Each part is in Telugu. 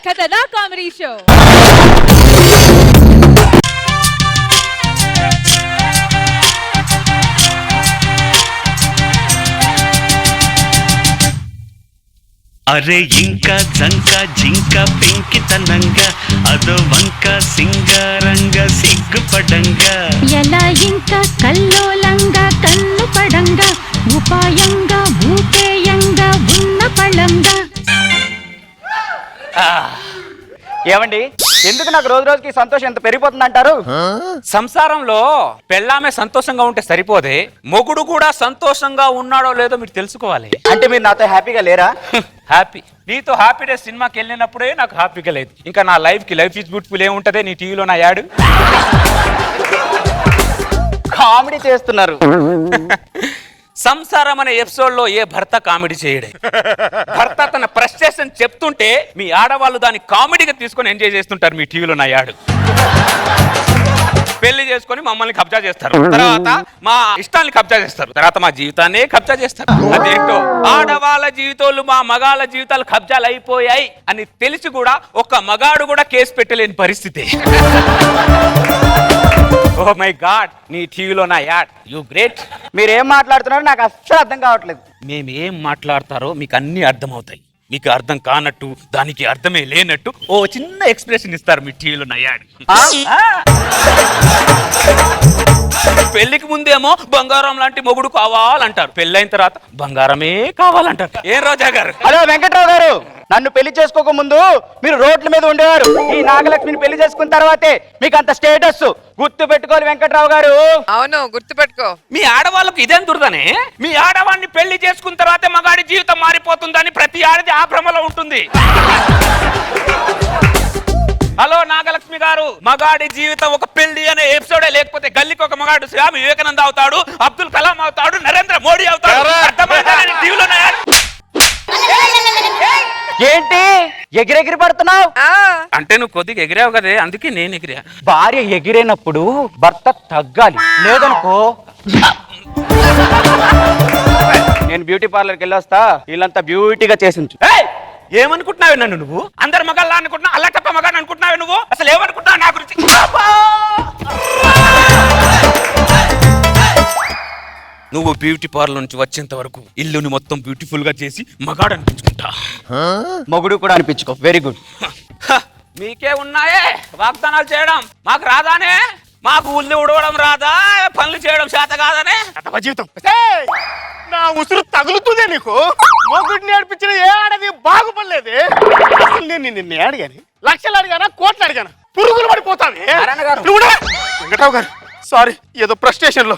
ఖతర్నాక్ కామెడీ షో. అరే ఇంకా జంక జింక పెంకితనంగా అదో వంక సింగారంగా సిగ్గుపడంగా ఎలా ఇంకా కల్లోలంగా కన్ను పడంగా ఉపాయంగా ఊపేయంగా ఉన్న పళంగా. ఏమండి ఎందుకు నాకు రోజు రోజుకి సంతోషం ఎంత పెరిగిపోతుంది అంటారు? సంసారంలో పెళ్ళామే సంతోషంగా ఉంటే సరిపోదే, మొగుడు కూడా సంతోషంగా ఉన్నాడో లేదో మీరు తెలుసుకోవాలి. అంటే మీరు నాతో హ్యాపీగా లేరా? హ్యాపీ నీతో హ్యాపీ డే సినిమాకి వెళ్ళినప్పుడే నాకు హ్యాపీగా లేదు. ఇంకా నా లైఫ్ కి లైఫ్ ఈజ్ బ్యూటిఫుల్ ఏముంటదే నీ టీవీలో నా యాడ్. కామెడీ చేస్తున్నారు. సంసారం అనే ఎపిసోడ్ లో ఏ భర్త కామెడీ చేయడే. భర్త తన ఫ్రస్ట్రేషన్ చెప్తుంటే మీ ఆడవాళ్ళు దాన్ని కామెడీగా తీసుకొని ఎంజాయ్ చేస్తుంటారు మీ టీవీలో నా యాడ్. పెళ్లి చేసుకొని మమ్మల్ని కబ్జా చేస్తారు, తర్వాత మా ఇష్టాన్ని కబ్జా చేస్తారు, తర్వాత మా జీవితాన్ని కబ్జా చేస్తారు. అదేంటో ఆడవాళ్ళ జీవితాలు మా మగాళ్ళ జీవితాలు కబ్జాలు అయిపోయాయి అని తెలిసి కూడా ఒక్క మగాడు కూడా కేసు పెట్టలేని పరిస్థితి. ఓ మై గాడ్, నీ టీవీలో నా యాడ్. You great. మీరేం మాట్లాడుతున్నారో నాకు అస్సలు అర్థం కావట్లేదు. మేము ఏం మాట్లాడతారో మీకు అన్ని అర్థమవుతాయి. మీకు అర్థం కానట్టు దానికి అర్థమే లేనట్టు ఓ చిన్న ఎక్స్ప్రెషన్ ఇస్తారు మీ టీవీలో నా యాడ్. పెళ్లికి ముందేమో బంగారం లాంటి మొగుడు కావాలంటారు, పెళ్ళైన తర్వాత బంగారమే కావాలంటారు. ఏ రోజా గారు? హలో వెంకట్రావు గారు, నన్ను పెళ్లి చేసుకోక ముందు మీరు రోడ్ల మీద ఉండేవారు. ఈ నాగలక్ష్మిని పెళ్లి చేసుకున్న తర్వాతే మీకు అంత స్టేటస్. గుర్తు పెట్టుకోవాలి వెంకట్రావు గారు. అవును, గుర్తుపెట్టుకో. మీ ఆడవాళ్ళకు ఇదేం దురదనే? మీ ఆడవాడిని పెళ్లి చేసుకున్న తర్వాతే మగాడి జీవితం మారిపోతుందని ప్రతి ఆడది ఆ భ్రమలో ఉంటుంది. హలో నాగలక్ష్మి గారు, మగాడి జీవితం ఒక పెళ్లి అనే ఎపిసోడే లేకపోతే గల్లీకి ఒక మగాడు స్వామి వివేకానంద అవుతాడు, అబ్దుల్ కలాం అవుతాడు, నరేంద్ర మోడీ అవుతాడు. ఏంటి ఎగిరెగిరి పడుతున్నావు? అంటే నువ్వు కొద్దిగా ఎగిరావు కదే, అందుకే నేను ఎగిరా. భార్య ఎగిరేనప్పుడు భర్త తగ్గాలి, లేదనుకో. నేను బ్యూటీ పార్లర్కి వెళ్ళొస్తా, వీళ్ళంతా బ్యూటీగా చేసి ఉంచు. ఏమనుకుంటున్నావు నన్ను నువ్వు? అందరు మగాళ్ళ అనుకుంటున్నావు, అల్లా తప్ప మగాడు అనుకుంటున్నావు నువ్వు? అసలు ఏమనుకుంటున్నావు నా గురించి? నువ్వు బ్యూటీ పార్లర్ నుంచి వచ్చేంత వరకు ఇల్లుని మొత్తం బ్యూటిఫుల్ గా చేసి మగాడు అనిపించుకుంటా. మొగుడు కూడా అనిపించుకో. Very good. మీకే ఉన్నాయే వాగ్దానాలు చేయడం, మాకు రాదానే? మాకు ఉల్లి ఉడవడం రాదా? పనులు చేయడం చేత కాదనే? జీవితం నా ఉసురు తగులుతుందే నీకు. మొగుడిని నేర్పించిన ఏ ఆడది బాగుపడలేదే. అసలు నేను నిన్ను అడిగాను, లక్షలు అడిగానా, కోట్లు అడిగానా? పురుగులు పడిపోతావి. వెంకటరావు గారు సారీ, ఏదో ఫ్రస్ట్రేషన్ లో.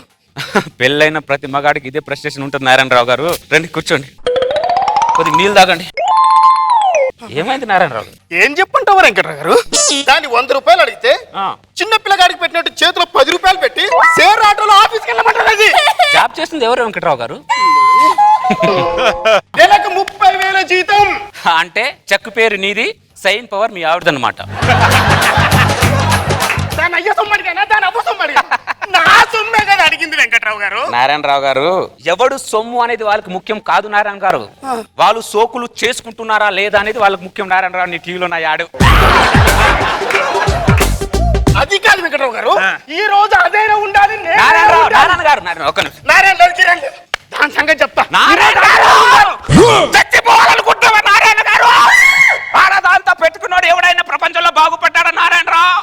పెళ్ళైన ప్రతి మగాడికి ఇదే ఫ్రస్ట్రేషన్ ఉంటుంది. నారాయణరావు గారు రండి కూర్చోండి, కొద్దిగా నీళ్ళు తాగండి. ఏమైంది నారాయణరావు గారు? ఏం చెప్పంటావు వెంకటరావు గారు? దాన్ని 100 రూపాయలు అడిగితే చిన్న పిల్లగాడికి పెట్టినట్టు చేతిలో 10 రూపాయలు పెట్టి షేర్ ఆటోలో ఆఫీస్కి వెళ్ళమంటారు. జాబ్ చేస్తుంది ఎవరు వెంకటరావు గారు? నెలకు 30,000 జీతం. అంటే చెక్ పేరు నీది, సైన్ పవర్ మీ ఆవిడదన్నమాట. దాని అయ్య సొమ్మడిగానా, దాని అవ్వ సొమ్మడిగానా? నా సొమ్మే కదా అడిగింది వెంకటరావు గారు. నారాయణరావు గారు, ఎవడు సొమ్ము అనేది వాళ్ళకి ముఖ్యం కాదు నారాయణ గారు. వాళ్ళు సోకులు చేసుకుంటున్నారా లేదా అనేది వాళ్ళకి ముఖ్యం. నారాయణరావు నీ టీవీలో నా యాడు. అది కాదు వెంకటరావు గారు, ఈ రోజు అదేనా ఉండాలి. నారాయణ గారు ఒక్క నిమిషం. దాని సంగతి చెప్తా. చచ్చిపోవాలనుకుంటున్నావా నారాయణ గారు? ఆడదాంతా పెట్టుకున్నాడు ఎవడైనా ప్రపంచంలో బాగుపడ్డాడా నారాయణరావు?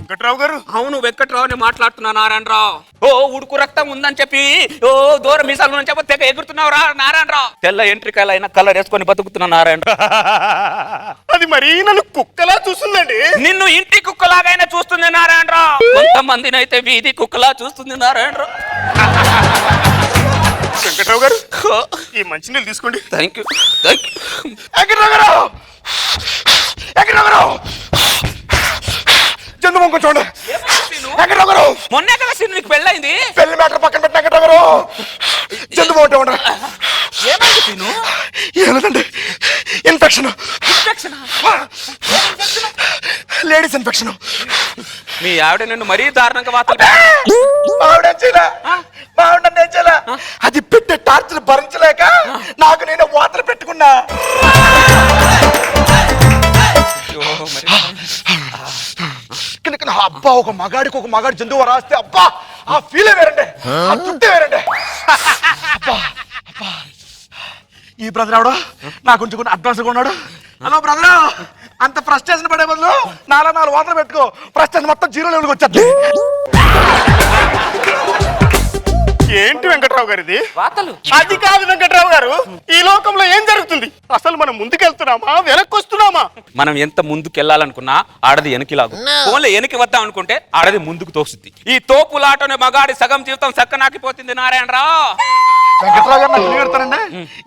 వెంకటరావు గారు, అవును వెంకట్రావు అని మాట్లాడుతున్నా నారాయణరావు. ఓ ఉడుకు రక్తం ఉందని చెప్పి ఓ దూరం మీసాలు అని చెప్పి తెగ ఎగురుతున్నావురా నారాయణరావు. తెల్ల ఎంట్రికాయలు అయినా కలర్ వేసుకొని బతుకుతున్నా నారాయణరావు. అది మరీ నన్ను కుక్కలా చూస్తుందండి. నిన్ను ఇంటి కుక్కలాగైనా చూస్తుంది నారాయణరావు, కొంతమందిని అయితే వీధి కుక్కలా చూస్తుంది నారాయణరావు. వెంకటరావు గారు, ఈ మంచినీళ్ళు తీసుకోండి. Thank you. వెంకటరావు గారు, వెంకటరావు గారు, చంద్రబాబు చూడండి. వెంకటరావు గారు, మొన్నే కదా సీన్ నీకు పెళ్ళైంది. పెళ్లి మ్యాటర్ పక్కన పెట్టిన వెంకటరావు గారు, చంద్రబాబు ఉంటా. ఏమైంది సీను? ఏదండి, ఇన్ఫెక్షన్. Ladies infection. మీ ఆవిడ నిన్ను మరీ దారుణంగా వార్తలు. అది పెట్టే టార్చర్ భరించలేక నాకు నేను వాతలు పెట్టుకున్నా. అబ్బా ఒక మగాడి జంతువు రాస్తే అబ్బా ఆ ఫీలే వేరండి, ఆ చుట్టే వేరండి. అబ్బా అబ్బా ఈ బ్రదర్ ఆవిడ నా కొంచెం కొన్ని అడ్వాన్స్ ఉన్నాడు. హలో బ్రదర్, అంత ఫ్రస్ట్రేషన్ పడే బదులు 4 వాటర్ పెట్టుకో, ఫ్రస్ట్రేషన్ మొత్తం 0 లెవెల్కి వచ్చేది. ఏంటి వెంకట్రావు గారు ఇది? వార్తలు అది కాదు వెంకట్రావు గారు, ఈ లోకంలో ఏం జరుగుతుంది? అసలు మనం ముందుకెళ్తున్నామా వెనక్కి వస్తున్నామా? మనం ఎంత ముందుకు వెళ్ళాలనుకున్నా ఆడది వెనక్కి లాగు, ఫోన్లో వెనక్కి వద్దాం అనుకుంటే ఆడది ముందుకు తోస్తుంది. ఈ తోపులాటనే మగాడి సగం జీవితం చక్కనాకిపోతుంది నారాయణరావు. వెంకట్రావు గారు నాకు పెడతారండి.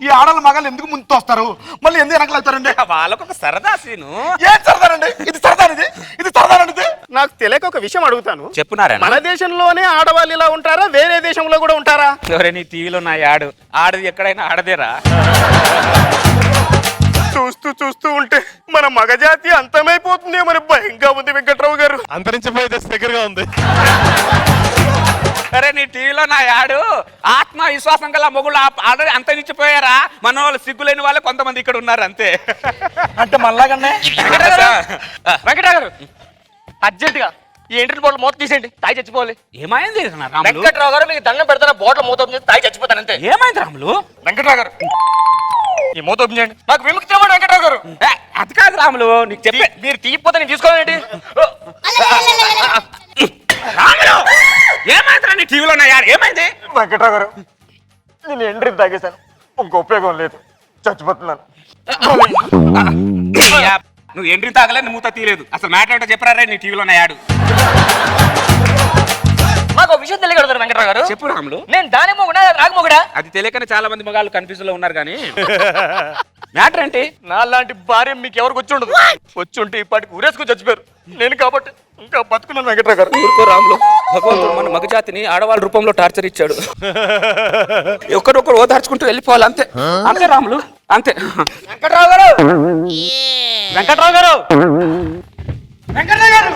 ఈ ఆడవాళ్ళ మగాళ్ళు ఎందుకు ముందుకు వస్తారు, మళ్ళీ ఎందుకు వెనకలు వెళ్తారండి? వాళ్ళకు ఒక సరదా సీను. ఏం సరదానండి ఇది? సరదానిది ఇది సరదానండి. నాకు తెలియక ఒక విషయం అడుగుతాను. చెప్పు నారాయణ. మన దేశంలోనే ఆడవాళ్ళు ఇలా ఉంటారా, వేరే దేశంలో కూడా ఉంటారా? ఎవరే నీ టీవీలో నా యాడు, ఆడది ఎక్కడైనా ఆడదేరా. చూస్తూ చూస్తూ ఉంటే మన మగజాతి అంతమైపోతుందే మరి భయంగా ఉంది వెంకట్రావు గారు. అంతరించిపోయే దగ్గరగా ఉంది. అరే నీ టీవీలో నా యాడు, ఆత్మవిశ్వాసం గల మొగుళ్ళు ఆల్రెడీ అంతరించిపోయారా, మన వాళ్ళు సిగ్గులేని వాళ్ళు కొంతమంది ఇక్కడ ఉన్నారు అంతే. అంటే మళ్ళాగన్నే వెంకటరావు గారు అర్జెంటుగా ఈ ఎంట్రీ బోర్డు మూత తీసేయండి, తాగి చచ్చిపోవాలి. ఏమైంది రాములు? వెంకట్రావు గారు మీకు దండం పెడతాను, బోర్డు మూత ఓపెన్ చేసి తాగి చచ్చిపోతాను అంతే. ఏమైంది రాములు? వెంకట్రావు గారు ఈ మూత ఓపెన్ చేయండి, నాకు విముక్తి ఇవ్వండి వెంకట్రావు గారు. అది కాదు రాములు, నీకు చెప్పే. మీరు తీయకపోతే నేను తీసుకోవాలండి. రాములు ఏమైందిరా నీ టీవీలో నా యాడు, ఏమైంది? వెంకట్రావు గారు నేను ఎంట్రీ తాగేశాను, ఇంక ఉపయోగం లేదు, చచ్చిపోతున్నాను. నువ్వు ఎంట్రీ తాగలే, నువ్వు మూత తీయలేదు. అసలు మ్యాటర్ ఏంటో చెప్పరా నీ టీవీలో నా యాడు. మాకు ఒక విషయం తెలియకూడదు వెంకట్రావు గారు. చెప్పు రాములు. నేను దాని మొగుడా నాకు మొగుడా? అది తెలియకనే చాలా మంది మగాళ్ళు కన్ఫ్యూజన్ లో ఉన్నారు. కానీ మ్యాటర్ ఏంటి? నా లాంటి భార్య మీకు ఎవరికి వచ్చి ఉండదు, వచ్చి ఉంటే ఇప్పటికి ఊరేసుకుని చచ్చిపోయారు. నేను కాబట్టి ఇంకా బతుకున్నాను వెంకట్రావు గారు. ఊరుకో రాములు, భగవంతుడు మన మగజాతిని ఆడవాళ్ళ రూపంలో టార్చర్ ఇచ్చాడు. ఒకరొకరు ఓదార్చుకుంటూ వెళ్ళిపోవాలి అంతే. అంతే రాములు, అంతే. వెంకట్రావు గారు వెంకట్రావు గారు వెంకట్రావు గారు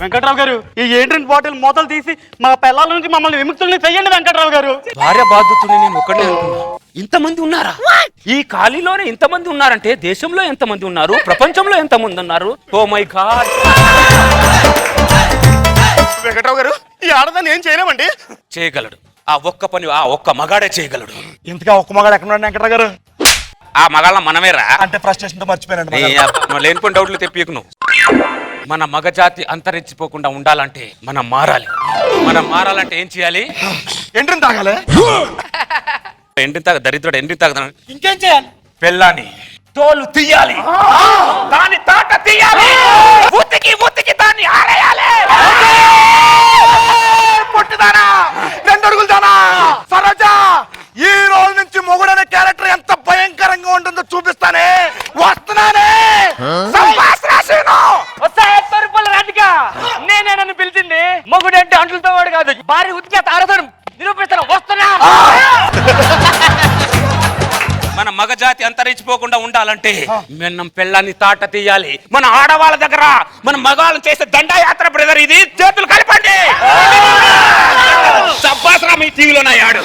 వెంకట్రావు గారు ఈ ఏంట్రీ బాటిల్ మూతలు తీసి మా పిల్లల నుంచి మమ్మల్ని విముక్తుల్ని చెయ్యండి వెంకట్రావు గారు. భార్య బాధ్యతని నేను ఒక్కడే అనుకున్నా. ఇంతమంది ఉన్నారా? ఈ ఖాళీలోనే ఇంతమంది ఉన్నారంటే దేశంలో ఎంతమంది ఉన్నారు, ప్రపంచంలో ఎంతమంది ఉన్నారు? Oh my God. వెంకట్రావు గారు ఈ ఆడదాన్ని ఏం చేయలేమండి. చేయగలడు, ఆ ఒక్క పని ఆ ఒక్క మగాడే చేయగలడు. ఇంతగా ఒక్క మగాడు ఎక్కడ ఉన్నాడు వెంకట్రావు గారు? ఆ మగాళ్ళ మనమేరా. అంటే ఫ్రస్ట్రేషన్ తో మర్చిపోయానండి. లేనిపోయిన డౌట్లు తెప్పియకు నువ్వు. మన మగజాతి అంతరించిపోకుండా ఉండాలంటే మనం మారాలి. మనం మారాలంటే ఏం చేయాలి? ఎంట్రీ తాగాలి. ఎండి తాగ దరిద్రుడు, ఎండి తాగదాను. ఇంకేం చేయాలి? పెళ్ళాని తోలు తీయాలి, దాని తాట తీయాలి, ఉతికి ఉతికి దాన్ని ఆరేయాలి. పొట్టిదానా, 2 అడుగులు దానా, సరోజ ఈ రోజు నుంచి మొగుడనే క్యారెక్టర్ ఎంత భయంకరంగా ఉంటుందో చూపిస్తానే. వస్తున్నానే. నేనే నన్ను పిలిచింది. మొగుడు అంటే అంటులతో వాడు కాదు, భార్య ఉతికే తారతో నిరూపిస్తాను. వస్తున్నా. మన మగజాతి అంతరించిపోకుండా ఉండాలంటే మనం పెళ్ళాన్ని తాట తీయాలి. మన ఆడవాళ్ళ దగ్గర మన మగాళ్ళని చేసే దండయాత్ర బ్రదర్ ఇది. చేతులు కలపండి. సబ్బాస్ రా మీ టీవీలో నా యాడు.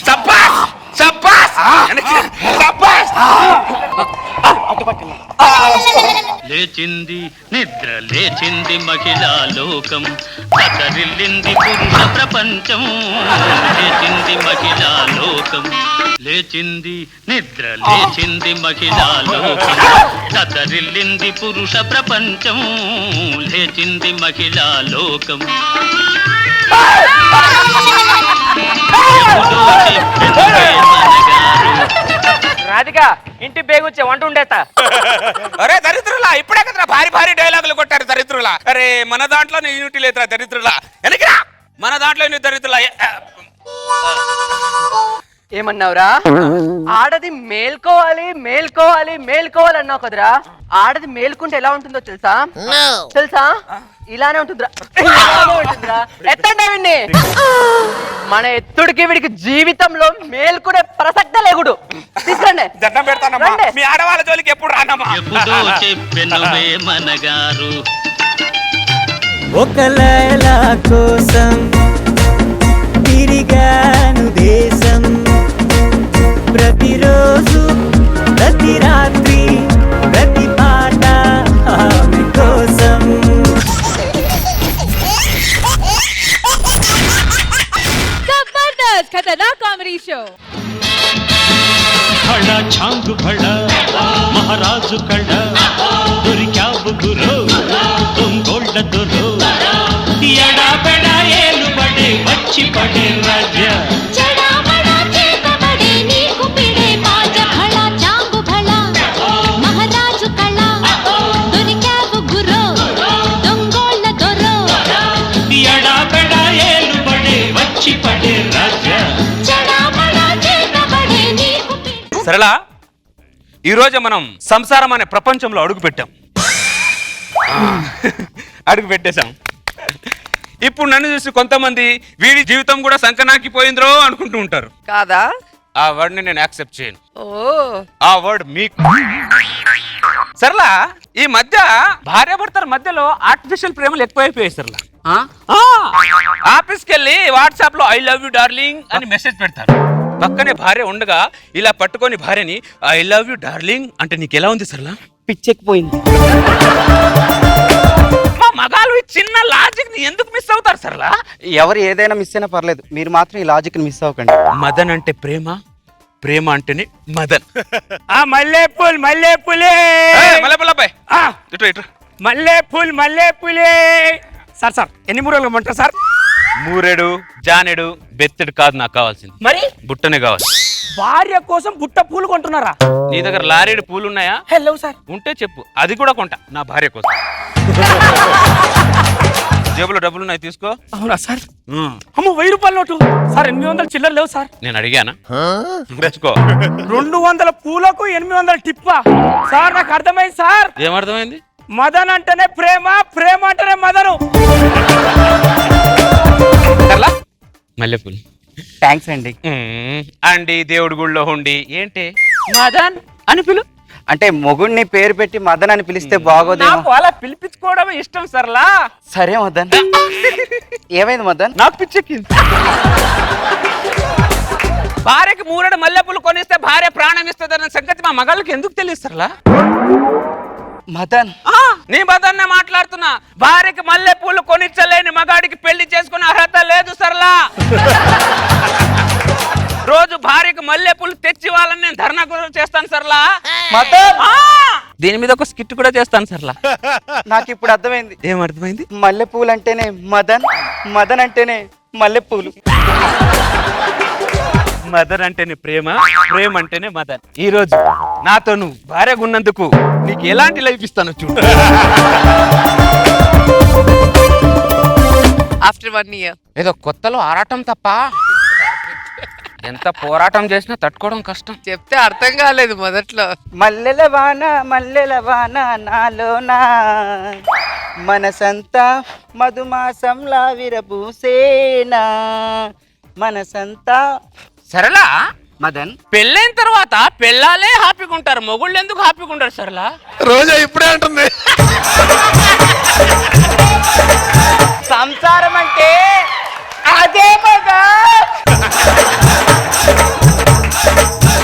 సబ్బాస్ సబ్బాస్ సబ్బాస్. లేచింది నిద్ర లేచింది మహిళా లోకం, కదరిల్లింది పురుష ప్రపంచం. లేచింది మహిళా లోకం, లేచింది నిద్ర లేచింది మహిళా లోకం, కదరిల్లింది పురుష ప్రపంచం. లేచింది మహిళా లోకం. రాధిక ఇంటి బేగొచ్చే వంట ఉండేస్తా. అరే దరిద్రులా, ఇప్పుడే కదా భారీ భారీ డైలాగులు కొట్టారు దరిద్రులా. అరే మన దాంట్లో యూనిటీ లేదురా దరిద్రులా. వెనక్కిరా, మన దాంట్లో దరిద్రులా. ఏమన్నావురా? ఆడది మేల్కోవాలి మేల్కోవాలి మేల్కోవాలి అన్నావు కదరా. ఆడది మేల్కుంటే ఎలా ఉంటుందో తెలుసా? తెలుసా? ఇలానే ఉంటుందిరా. ఎత్తండి వీడిని. మన ఎత్తుడికి వీడికి జీవితంలో మేల్కునే ప్రసక్తే లేకుడు. తీసుకురండి. దండం పెడతానమ్మా, మీ ఆడవాళ్ళ జోలికి ఎప్పుడు రానమ్మా. ఎప్పుడో చెప్పెను వేమనగారు, ఒక లైలా కోసం తిరిగాను దేశం, ప్రతిరోజు ప్రతి రాత్రి ఛాంగు ఫళ మహారాజు కళ దొరికావు గురు దొంగోళ్ళ దొరు ఎడాపెడ ఏలు పడే వచ్చి పడే రాజ్య చెడామడా చేతబడే నీకు పిడే మాజ ఫళ చాంగు ఫళ మహారాజు కళ దొరికావు గురు దొంగోళ్ళ దొరు ఎడాపెడ ఏలు పడే వచ్చి పడే రాజ్య చెడామడా చేతబడే నీకు పిడే సరళ ఈరోజు మనం సంసారం అనే ప్రపంచంలో అడుగు పెట్టాం. అడుగు పెట్టేశాం. ఇప్పుడు నన్ను చూసి కొంతమంది వీడి జీవితం కూడా సంకనాకిపోయిందిరో అనుకుంటూ ఉంటారు. కాదా? ఆ వర్డ్ ని నేను యాక్సెప్ట్ చేయను. ఓ ఆ వర్డ్ మీకు. సరళ ఈ మధ్య భార్యాభర్తల మధ్యలో ఆర్టిఫిషియల్ ప్రేమలు ఎక్కువైపోయాయి సరళ. ఆఫీస్కి వెళ్ళి వాట్సాప్ లో ఐ లవ్ యూ డార్లింగ్ అని మెసేజ్ పెడతారు. పక్కనే భార్య ఉండగా ఇలా పట్టుకొని భార్యని ఐ లవ్ యూ డార్లింగ్ అంటే నీకు ఎలా ఉంది సరళ? పిచ్చెక్కిపోయింది. మా మగాళ్ళు ఈ చిన్న లాజిక్ ని ఎందుకు మిస్ అవుతారు సరళ? ఎవరు ఏదైనా మిస్ అయినా పర్లేదు, మీరు మాత్రం ఈ లాజిక్ మిస్ అవ్వకండి. మదన్ అంటే ప్రేమ, ప్రేమ అంటేనే మదన్. మల్లెపూలు మల్లెపూలే మల్లెపల్లబాయ్ ఇటు ఇటు. మల్లెపూలు మల్లెపూలే. సార్ సార్ ఎన్ని మూరలు ఇమ్మంటారు సార్? మూరెడు జానెడు బెత్తెడు కాదు నాకు కావాల్సింది, మరి బుట్టనే కావాలి. భార్య కోసం బుట్ట పూలు కొంటున్నారా? నీ దగ్గర లారీడు పూలు ఉన్నాయా? Hello sir. ఉంటే చెప్పు, అది కూడా కొంటా నా భార్య కోసం. జేబులో డబ్బులు ఉన్నాయి తీసుకో. అవునా సార్? అమ్మ 1000 రూపాయల నోటు సార్. 800 చిల్లర లేవు సార్. నేను అడిగానా? తెచ్చుకో. 200 పూలకు 800 టిప్పా సార్? నాకు అర్థమైంది సార్. ఏమర్థమైంది? మదన్ అంటేనే ప్రేమ, ప్రేమ అంటేనే మదను. మల్లెపూలు. థ్యాంక్స్ అండి. అండి దేవుడి గుళ్ళో ఉండి ఏంటి మదన్ అని పిలు. అంటే మొగుడిని పేరు పెట్టి మదన్ అని పిలిస్తే బాగోదేమో. నాకు అలా పిలిపించుకోవడం ఇష్టం సర్లా. సరే మదన్. ఏమైంది మదన్? నాకు పిచ్చెక్కింది. భార్యకి మూరెడు మల్లెపూలు కొనిస్తే భార్య ప్రాణం ఇస్తుందన్న సంగతి మా మగాళ్ళకి ఎందుకు తెలియదు సర్లా? మదన్ నీ మదన్నే మాట్లాడుతున్నా. భార్యకి మల్లెపూలు కొనిచ్చలేని మగాడికి పెళ్లి చేసుకునే అర్హత లేదు సర్లా. రోజు భార్యకు మల్లెపూలు తెచ్చి వాళ్ళని నేను ధర్నా కూడా చేస్తాను సర్లా. దీని మీద ఒక స్కిట్ కూడా చేస్తాను సర్లా. నాకు ఇప్పుడు అర్థమైంది. ఏమర్థమైంది? మల్లెపూలు అంటేనే మదన్, మదన్ అంటేనే మల్లెపూలు. మదన్ అంటేనే ప్రేమ, ప్రేమ అంటేనే మదన్. ఈ రోజు నాతో నువ్వు భార్యగా ఉన్నందుకు నీకు ఎలాంటి లైఫ్ ఇస్తాను చూడు. ఆఫ్టర్ 1 year ఏదో కొత్తలో ఆరాటం తప్ప ఎంత పోరాటం చేసినా తట్టుకోవడం కష్టం. చెప్తే అర్థం కాలేదు మొదట్లో. మల్లెల వాన నాలోనా మనసంతా మధుమాసంలా విరబూసేనా మనసంతా. సరళా మదన్ పెళ్ళైన తర్వాత పెళ్ళాలే హ్యాపీగా ఉంటారు, మొగుళ్ళు ఎందుకు హ్యాపీగా ఉంటారు సరళా? రోజా ఇప్పుడే అంటుంది. సంసారం అంటే అదే మగా.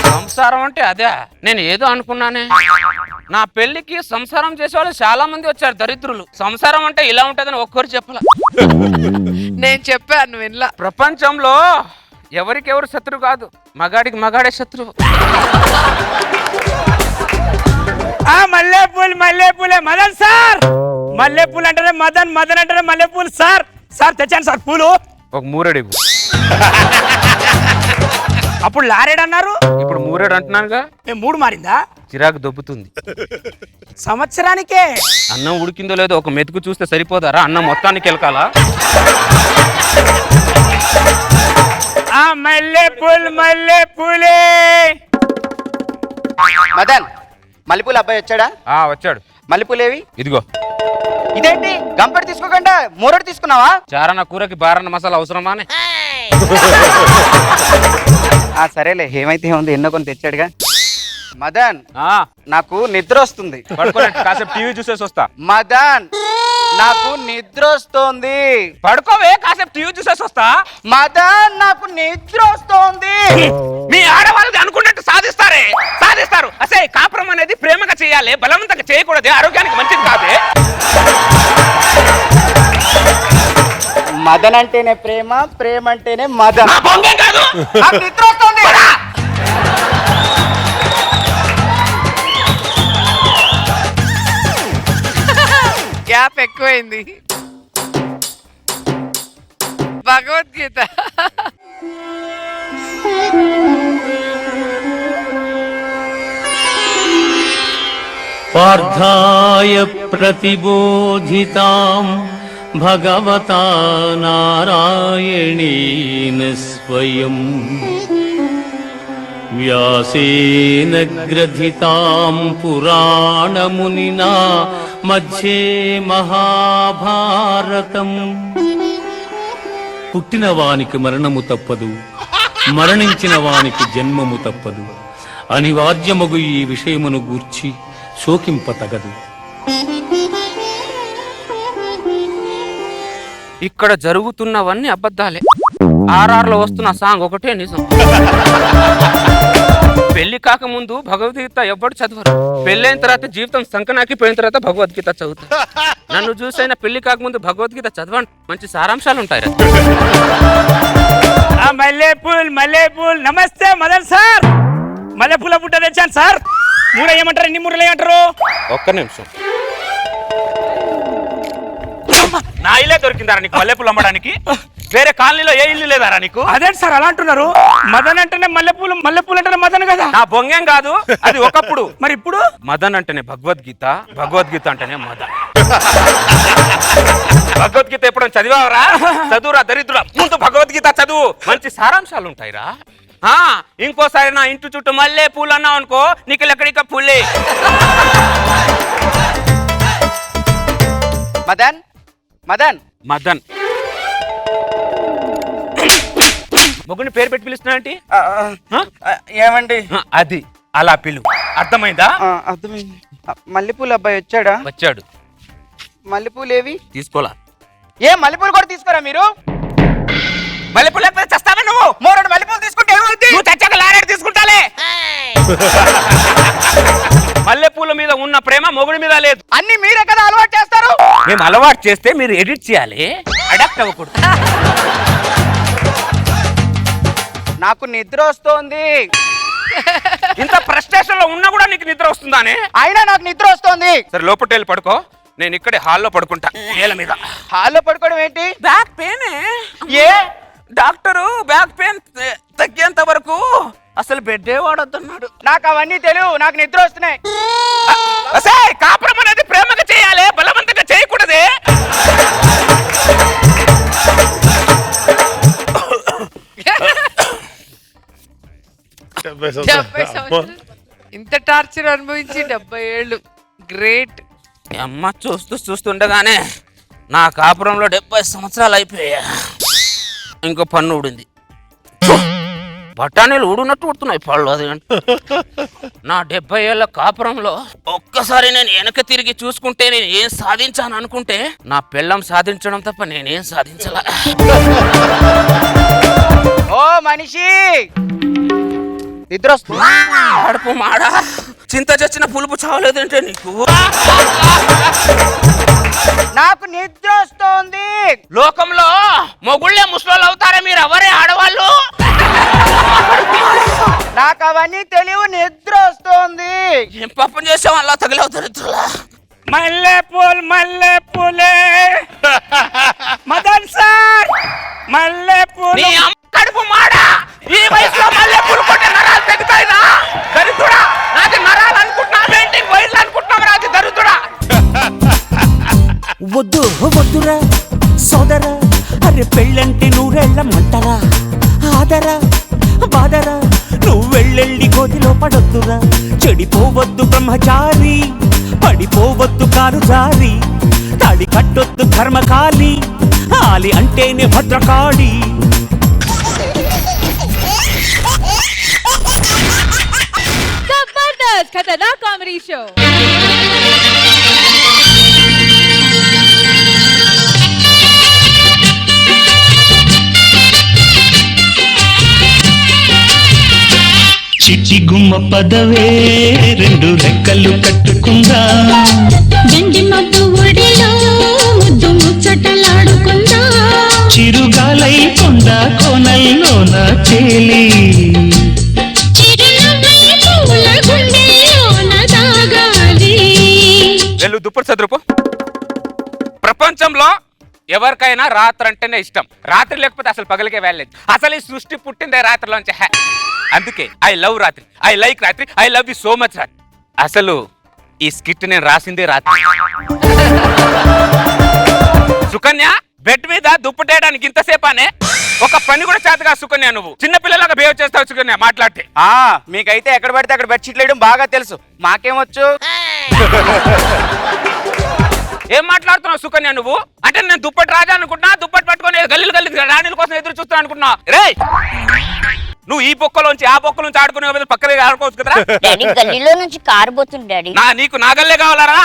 సంసారం అంటే అదే. నేను ఏదో అనుకున్నానే. నా పెళ్లికి సంసారం చేసేవాళ్ళు చాలా మంది వచ్చారు, దరిద్రులు. సంసారం అంటే ఇలా ఉంటదని ఒక్కరు చెప్పాల. నేను చెప్పాను వినలా. ప్రపంచంలో ఎవరికెవరు శత్రువు కాదు, మగాడికి మగాడే శత్రువు. మల్లెపూలు మల్లెపూలే మదన్ సార్. మల్లెపూలు అంటేనే మదన్, మదన్ అంటేనే మల్లెపూలు సార్. సార్ తెచ్చాను సార్ పూలు. ఒక మూరెడు ఇవ్వు. అప్పుడు లారేడు అన్నారు, ఇప్పుడు మూరెడు అంటున్నానుగా. మేము 3 మారిందా? చిరాకు దొబ్బుతుంది. సంవత్సరానికే అన్నం ఉడికిందో లేదో ఒక మెతుకు చూస్తే సరిపోతారా? అన్నం మొత్తానికి వెళ్ళకాలా? మల్లెపూలు మల్లెపూలే. మదన్ మల్లెపూలు అబ్బాయి వచ్చాడా? వచ్చాడు. మల్లెపూలేవి? ఇదిగో. ఇదేంటి గంపెడు తీసుకోకుండా మూరెడు తీసుకున్నావా? చారన్న కూరకి బారన్న మసాలా అవసరమానే? సరేలే, ఏమైతే ఏముంది, ఎన్నో కొన్ని తెచ్చాడుగా. మదన్ నాకు నిద్ర వస్తుంది. పడుకోలేదు, కాసేపు టీవీ చూసేసి వస్తా. మదన్ నాకు నిద్ర వస్తోంది. పడుకోవే, కాసేపు టీవీ చూసేసి వస్తా. మదన్ నాకు నిద్ర వస్తోంది. మీ ఆడవాళ్ళది అనుకున్నట్టు సాధిస్తారు. అసే కాపురం అనేది ప్రేమగా చేయాలి, బలవంతంగా చేయకూడదు, ఆరోగ్యానికి మంచిది కాదే. మదన్ అంటేనే ప్రేమ, ప్రేమ అంటేనే మదన్. కాదు నాకు నిద్ర వస్తుంది. గ్యాప్ ఎక్కువైంది. భగవద్గీత. పార్థాయ ప్రతిబోధితాం భగవతా నారాయణేన స్వయం వ్యాసేన గ్రథితాం పురాణమునినా మధ్యే మహాభారతం. పుట్టిన వానికి మరణము తప్పదు, మరణించిన వానికి జన్మము తప్పదు. అనివార్యమగు ఈ విషయమును గూర్చి శోకింప తగదు. ఇక్కడ జరుగుతున్నవన్నీ అబద్ధాలే. ఆర్ఆర్లో వస్తున్న సాంగ్ ఒకటే నిజం. పెళ్లి కాకముందు భగవద్గీత ఎవ్వడు చదవరు. పెళ్ళైన తర్వాత జీవితం సంకనాకి పోయిన తర్వాత భగవద్గీత చదువుతారు. నన్ను చూసైనా పెళ్లి కాకముందు భగవద్గీత చదవండి, మంచి సారాంశాలు ఉంటాయి. మల్లెపూల్ నమస్తే మదన్ సార్. మల్లెపూల పుట్ట తెచ్చాను సార్. మూర ఏమంటారు, ఎన్ని మూరలు ఏమంటారు? ఒక్క నిమిషం. నా ఇల్లే దొరికిందారా నీకు మల్లెపూలు అమ్మడానికి? వేరే కాలనీలో ఏ ఇల్లు లేదారా నీకు? అదేంటి సార్ అలా అంటున్నారు? మదన్ అంటేనే మల్లెపూలు, మల్లెపూలు అంటేనే మదన్ కదా. నా బొంగేం కాదు, అది ఒకప్పుడు. మరి ఇప్పుడు మదన్ అంటేనే భగవద్గీత, భగవద్గీత అంటేనే మదన్. భగవద్గీత ఎప్పుడైనా చదివావరా? చదువురా దరిద్రుడా, ముందు భగవద్గీత చదువు, మంచి సారాంశాలు ఉంటాయిరా. ఇంకోసారి నా ఇంటి చుట్టూ మల్లె పూలు అన్నావు అనుకో, నీకు ఎక్కడిక పుల్లే. మదన్ మదన్ మదన్ మొగుని పేరు పెట్టి పిలుస్తున్నాంటి? ఏమండి? అది అలా పిలు, అర్థమైందా? అర్థమైంది. మల్లెపూలు అబ్బాయి వచ్చాడా? వచ్చాడు. మల్లెపూలు ఏవి? తీసుకోలా. ఏ మల్లెపూలు కూడా తీసుకోరా మీరు? మల్లెపూలు లేకపోతే చస్తావే నువ్వు. మోరెడు మల్లెపూలు తీసుకుంటే ఏమవుతుంది? నువ్వు తెచ్చాక లారేడు తీసుకుంటాలే. మల్లెపూల మీద ఉన్న ప్రేమ మొగుడి మీద లేదు. అన్ని మీరే కదా అలవాటు చేస్తారు. మేము అలవాటు చేస్తే మీరు ఎడిట్ చేయాలి, అడాప్ట్ అవ్వకూడదు. నాకు నిద్ర వస్తోంది. ఇంత ఫ్రస్ట్రేషన్ లో ఉన్నా కూడా నీకు నిద్ర వస్తుందానే? అయినా నాకు నిద్ర వస్తోంది. సరే లోపలికి వెళ్ళి పడుకో, నేను ఇక్కడే హాల్లో పడుకుంటా. నేల మీద. హాల్లో పడుకోవడం ఏంటి? Back pain. ఏ డాక్టరు బ్యాక్ పెయిన్ తగ్గేంత వరకు అసలు బెడ్డే వాడొద్దన్నాడు. నాకు అవన్నీ తెలియదు, నాకు నిద్ర వస్తున్నాయి. కాపురం అనేది ప్రేమగా చేయాలి, బలవంతంగా చేయకూడదే. ఇంత టార్చర్ అనుభవించి 70 ఏళ్ళు. గ్రేట్. అమ్మ చూస్తుండగానే నా కాపురంలో 70 సంవత్సరాలు అయిపోయా. ఇంకో పన్ను ఊడింది. బఠానీలు ఊడినట్టు ఊడుతున్నాయి పళ్ళు. అది నా 70 ఏళ్ళ కాపురంలో ఒక్కసారి నేను వెనక తిరిగి చూసుకుంటే నేను ఏం సాధించాను అనుకుంటే నా పెళ్ళం సాధించడం తప్ప నేనేం సాధించలా. ఓ మనిషి, నిద్ర వస్తుంది. ఆడుపు మాడా, చింత చచ్చిన పులుపు చావలేదంటే నీకు? నాకు నిద్ర వస్తోంది. లోకంలో మొగుళ్ళే ముసలోళ్ళు అవుతారా, మీరు ఎవరే ఆడవాళ్ళు? నాకు అవన్నీ తెలియవు, నిద్ర వస్తోంది. ఏం పాపం చేసావు అలా తగిలవుతారు ఇద్దరులా? మల్లెపూలే మదన్ సార్, మల్లెపూలు. నీ అమ్మ కడుపు మాడా, ఈ వయసులో మల్లెపూలు కొట్టే నరాలు తెగుతాయినా? దరిద్రుడా, నాకు నరాలు అనుకుంటున్నావేంటి, వయసులు అనుకుంటున్నావు? నాకు దరిద్రుడా. వద్దు వద్దురా సోదరా, అరే పెళ్ళంటే నూరెళ్ళమంటరా. ఆదరా బాదరా, నువ్వు వెళ్ళెళ్ళి గోతిలో పడొద్దురా. చెడిపోవద్దు బ్రహ్మచారి, పడిపోవద్దు కారు జారి. తాళి కట్టొద్దు కర్మకాలి, ఆలి అంటేనే భద్రకాళి. जबरदस्त खतरनाक कॉमेडी शो. చిట్టి గుమ్మ పదవే రెండు రెక్కలు కట్టుకుందా, గండి మబ్బు ఒడిలో ముద్దు ముచ్చటలాడుకుందా, చిరుగాలై కొండ కోనల్లోన తేలి, చిరునవ్వై పూల గుండెలోన దాగాలి. వెళ్ళు దుప్పటి చదురుపో. ఎవరికైనా రాత్రి అంటేనే ఇష్టం. రాత్రి లేకపోతే అసలు పగలికే వెళ్ళలేదు. అసలు ఈ సృష్టి పుట్టిందే రాత్రిలోంచి. అందుకే ఐ లవ్ రాత్రి, ఐ లైక్ రాత్రి, I love you so much రాత్రి. అసలు ఈ స్కిట్ నేను రాసిందే రాత్రి. సుకన్య బెడ్ మీద దుప్పటేయడానికి ఇంతసేపానే? ఒక పని కూడా చేతగా సుకన్య, నువ్వు చిన్నపిల్లలాగా బిహేవ్ చేస్తావు సుకన్య మాట్లాడితే. మీకైతే ఎక్కడ పడితే అక్కడ బెడ్షీట్లు వేయడం బాగా తెలుసు, మాకేమొచ్చు? ఏం మాట్లాడుతున్నావు సుకన్య నువ్వు? అంటే నేను దుప్పటి రాజా అనుకుంటున్నా, దుప్పటి పట్టుకొని గల్లీలు రాణిల కోసం ఎదురు చూస్తున్నా అనుకుంటున్నా? రే నువ్వు ఈ బొక్కలోంచి ఆ బొక్కలోంచి ఆడుకునే బదులు పక్కనే ఆడుకోవచ్చు కదా. డాడీ గల్లీలో నుంచి కారు పోతుంది డాడీ. నీకు నా గల్లే కావాలరా?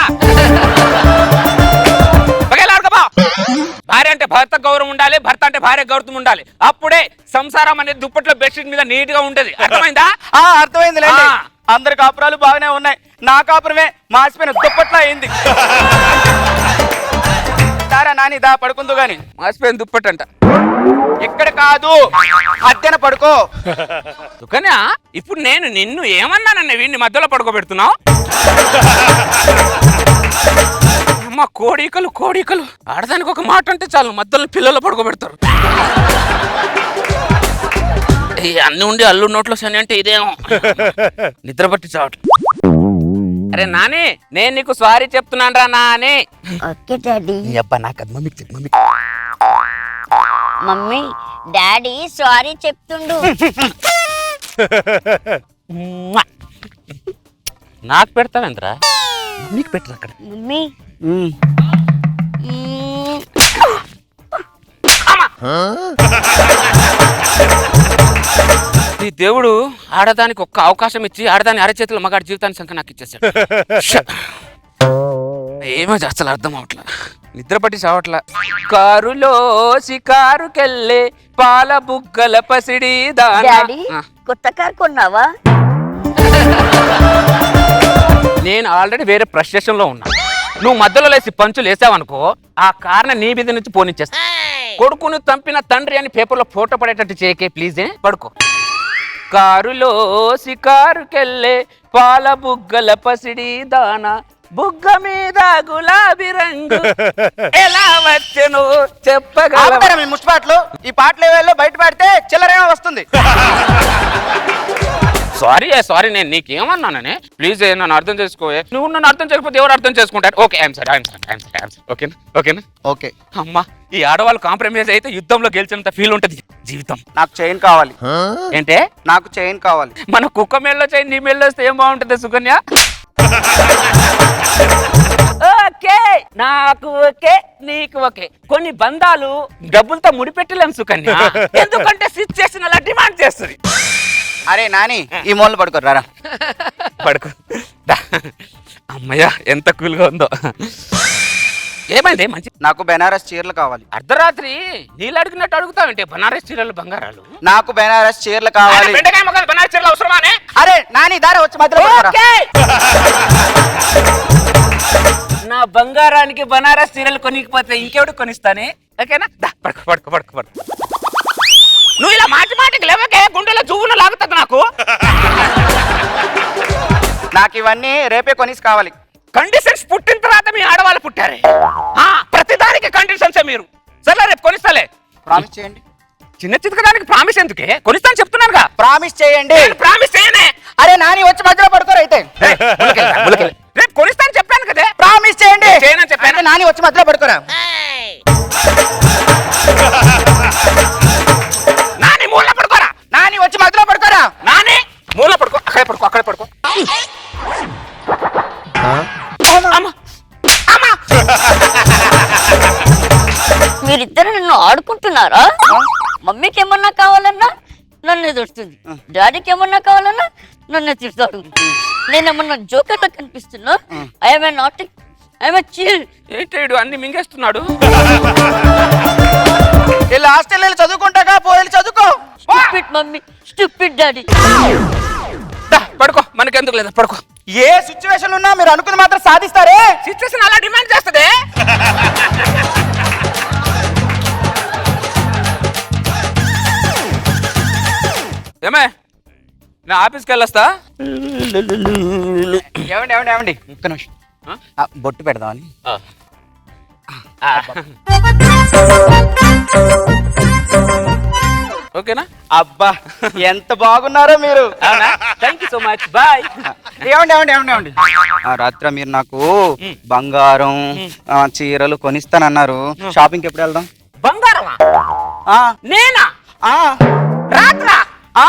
భార్య అంటే భర్త గౌరవం ఉండాలి, భర్త అంటే భార్య గౌరవం ఉండాలి. అప్పుడే సంసారం అనేది దుప్పట్లో బెడ్షీట్ మీద నీట్ గా ఉంటది. అర్థమైందా? అర్థమైంది. అందరి కాపురాలు బాగానే ఉన్నాయి, నా కాపురమే మాసిపోయిన దుప్పట్లా అయింది. తారా నాని దా పడుకుందు గాని. మాసిపోయిన దుప్పట్ అంట. ఇక్కడ కాదు, అద్దెన పడుకో. సుకన్య ఇప్పుడు నేను నిన్ను ఏమన్నానన్న వీడిని మధ్యలో పడుకోబెడుతున్నావు? అమ్మ కోడికలు కోడికలు, ఆడదానికి ఒక మాట అంటే చాలు మధ్యలో పిల్లలు పడుకోబెడతారు. అన్ని ఉండి అల్లు నోట్లో శని అంటే ఇదేమో నిద్ర పట్టి చావట్లేదు. అరే నాని, నేను నీకు సారీ చెప్తున్నాను రా నాని. Okay daddy. అబ్బా నాకు మమ్మీకి చెప్పు. మమ్మీ డాడీ సారీ చెప్తుండు. నాకు పెడతావేంద్రా? మమ్మీకి పెట్టరు అక్కడ. మమ్మీ ఈ దేవుడు ఆడదానికి ఒక్క అవకాశం ఇచ్చి ఆడదాని అరచేతుల మగాడి జీవితాన్ని సంఖ్య నాకు ఇచ్చేసాడు. ఏమో అసలు అర్థం అవట్లా, నిద్ర పట్టి చావట్లా. కారులో షికారుకెళ్ళే పాల బుగ్గల పసిడి డాడీ కొత్త కార్ కొన్నావా? నేను ఆల్రెడీ వేరే ఫ్రస్ట్రేషన్ లో ఉన్నా. నువ్వు మధ్యలో లేసి పంచులు వేసావనుకో, ఆ కారణం నీ మీద నుంచి పోనిచ్చేస్తా. కొడుకును చంపిన తండ్రి అని పేపర్లో ఫోటో పడేటట్టు చేయకే ప్లీజ్. పడుకో. కారులో షికారుకెళ్ళే పాల బుగ్గల పసిడి దానా, బుగ్గ మీద గులాబీ రంగు ఎలా వచ్చను చెప్పగలరా? మీ ముష్టిపాట్లు ఈ పాటలు ఏవేళ బయట పడితే చిల్లరేమో వస్తుంది. సారీ నేను నీకేమన్నాననే? ప్లీజ్ నన్ను అర్థం చేసుకోవే. నువ్వు నన్ను అర్థం చేయకపోతే ఎవరు అర్థం చేసుకుంటారు? Okay I'm sorry. ఓకేనా? ఓకే. అమ్మా, ఈ ఆడవాళ్ళు కాంప్రమైజ్ అయితే యుద్ధంలో గెలిచినంత ఫీల్ ఉంటది జీవితం. నాకు చైన్ కావాలి. ఏంటే? నాకు చైన్ కావాలి. మన కుక్క మేల్లో చైన్ నీ మేల్లో వస్తే ఏం బాగుంటుంది సుకన్య? ఓకే నాకు ఓకే, నీకు ఓకే. కొన్ని బంధాలు డబ్బులతో ముడిపెట్టలేం సుకన్య, ఎందుకంటే సిచ్యుయేషన్ అలా డిమాండ్ చేస్తుంది. అరే నాని ఈ మూల పడుకోరా. పడుకో. అమ్మయ్య ఎంత కూల్గా ఉందో. ఏమైంది? మంచి నాకు బెనారస్ చీరలు కావాలి. అర్ధరాత్రి నీళ్ళు అడిగినట్టు అడుగుతావంటే బనారస్ చీరలు బంగారాలు. నాకు బెనారస్ చీరలు కావాలి. బనారస్ చీరలు అవసరమానే? అరే నాని దారా వచ్చి మధ్యలో నా బంగారానికి బనారస్ చీరలు కొనికపోతే ఇంకెవడు కొనిస్తానే? ఓకేనా? పడుకో. నువ్వు ఇలా మాటికి లేవకే, గుండెలో జువ్వున లాగుతుంది నాకు. నాకు ఇవన్నీ రేపే కొనిసి కావాలి. కండిషన్స్ పుట్టిన తర్వాత మీ ఆడవాళ్ళు పుట్టారే, ప్రతిదానికి కండిషన్స్ మీరు. సరే రేపు కొనిస్తాలే. ప్రామిస్ చేయండి. చిన్న చితకడానికి ప్రామిస్ ఎందుకే? కొనిస్తాను చెప్తున్నానుగా. ప్రామిస్ చేయండి. ప్రామిస్ చేయనే. అరే నాని వచ్చి మధ్యలో పడుకోరు అయితే. రేపు కొనిస్తాను చెప్పాను కదా. ప్రామిస్ చేయండి. చేయనని చెప్పాను. నాని వచ్చి మధ్యలో పడుకోరా. నాని మూల పడుకోరా. నాని వచ్చి మధ్యలో పడుకోరా. నాని మూల పడుకో. అక్కడే పడుకో. మీరిద్దరు నన్ను ఆడుకుంటున్నారా? మమ్మీకి ఏమన్నా కావాలన్నా నన్ను ఎదురుస్తుంది, డాడీకి ఏమన్నా కావాలన్నా నన్ను తిడతాడు. నేనేమన్నా జోకర్లా కనిపిస్తున్నా? I'm a not, I'm a chill. ఏంటాడు అన్ని మింగేస్తున్నాడు? వీళ్ళు హాస్టల్ వెళ్ళి చదువుకుంటాగా, పోయి చదువుకో. Stupid mummy, stupid daddy. పడుకో, మనకెందుకు లేదా, పడుకో. ఏ సిచ్యువేషన్ ఉన్నా మీరు అనుకుని మాత్రం సాధిస్తారే. సిచ్యువేషన్ అలా డిమాండ్ చేస్తుంది. ఏమే నా ఆఫీస్కి వెళ్ళొస్తా. ఏమండి ఒక్క నిమిషం బొట్టు పెడదామని. ఓకేనా? అబ్బా ఎంత బాగున్నారో మీరు. అవునా? Thank you so much. Bye. ఏమండి రాత్రి మీరు నాకు బంగారం చీరలు కొనిస్తానన్నారు. షాపింగ్ ఎప్పుడు వెళ్దాం? బంగారమా? ఆ, నేనా? ఆ, రాత్రా? ఆ.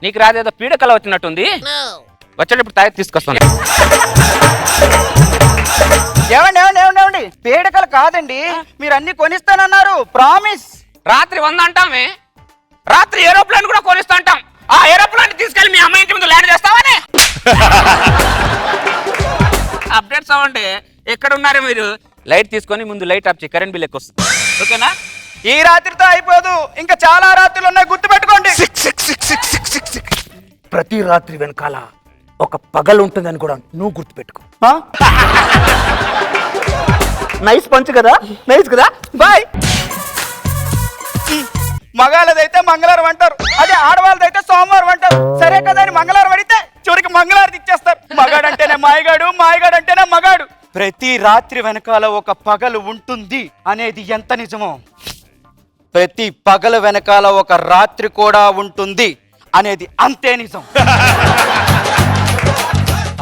నీకు రాదేదో పీడకల వచ్చినట్టుంది. వచ్చేటప్పుడు తాయి తీసుకొస్తాను. ఏమండి పేడకలు కాదండి, మీరు అన్ని కొనిస్తానన్నారు. ప్రామిస్. రాత్రి 100 అంటామే, రాత్రి ఏరోప్లేన్ కూడా కొనిస్తా అంటాం. ఆ ఏరోప్లేన్ తీసుకెళ్ళి మీ అమ్మాయి ఇంటి ముందు ల్యాండ్ చేస్తావని. అప్డేట్స్ అవ్వండి. ఎక్కడ ఉన్నారో మీరు. లైట్ తీసుకొని ముందు లైట్ ఆఫ్ చేయి, కరెంట్ బిల్ ఎక్కువ వస్తుంది. ఓకేనా? ఈ రాత్రితో అయిపోదు, ఇంకా చాలా రాత్రులు ఉన్నాయి, గుర్తు పెట్టుకోండి. ప్రతి రాత్రి వెనకాల ఒక పగలు ఉంటుందని కూడా నువ్వు గుర్తుపెట్టుకో. నైస్ పంచ్ కదా, నైస్ కదా. బాయ్. మగాళ్ళదైతే మంగళవారం అంటారు, అదే ఆడవాళ్ళదైతే సోమవారం అంటారు. సరే కదా అని మంగళవారం అడిగితే చివరికి మంగళవారం ఇచ్చేస్తారు. మగాడంటేనే మాయగాడు, మాయగాడు అంటేనే మగాడు. ప్రతి రాత్రి వెనకాల ఒక పగలు ఉంటుంది అనేది ఎంత నిజమో, ప్రతి పగలు వెనకాల ఒక రాత్రి కూడా ఉంటుంది అనేది అంతే నిజం.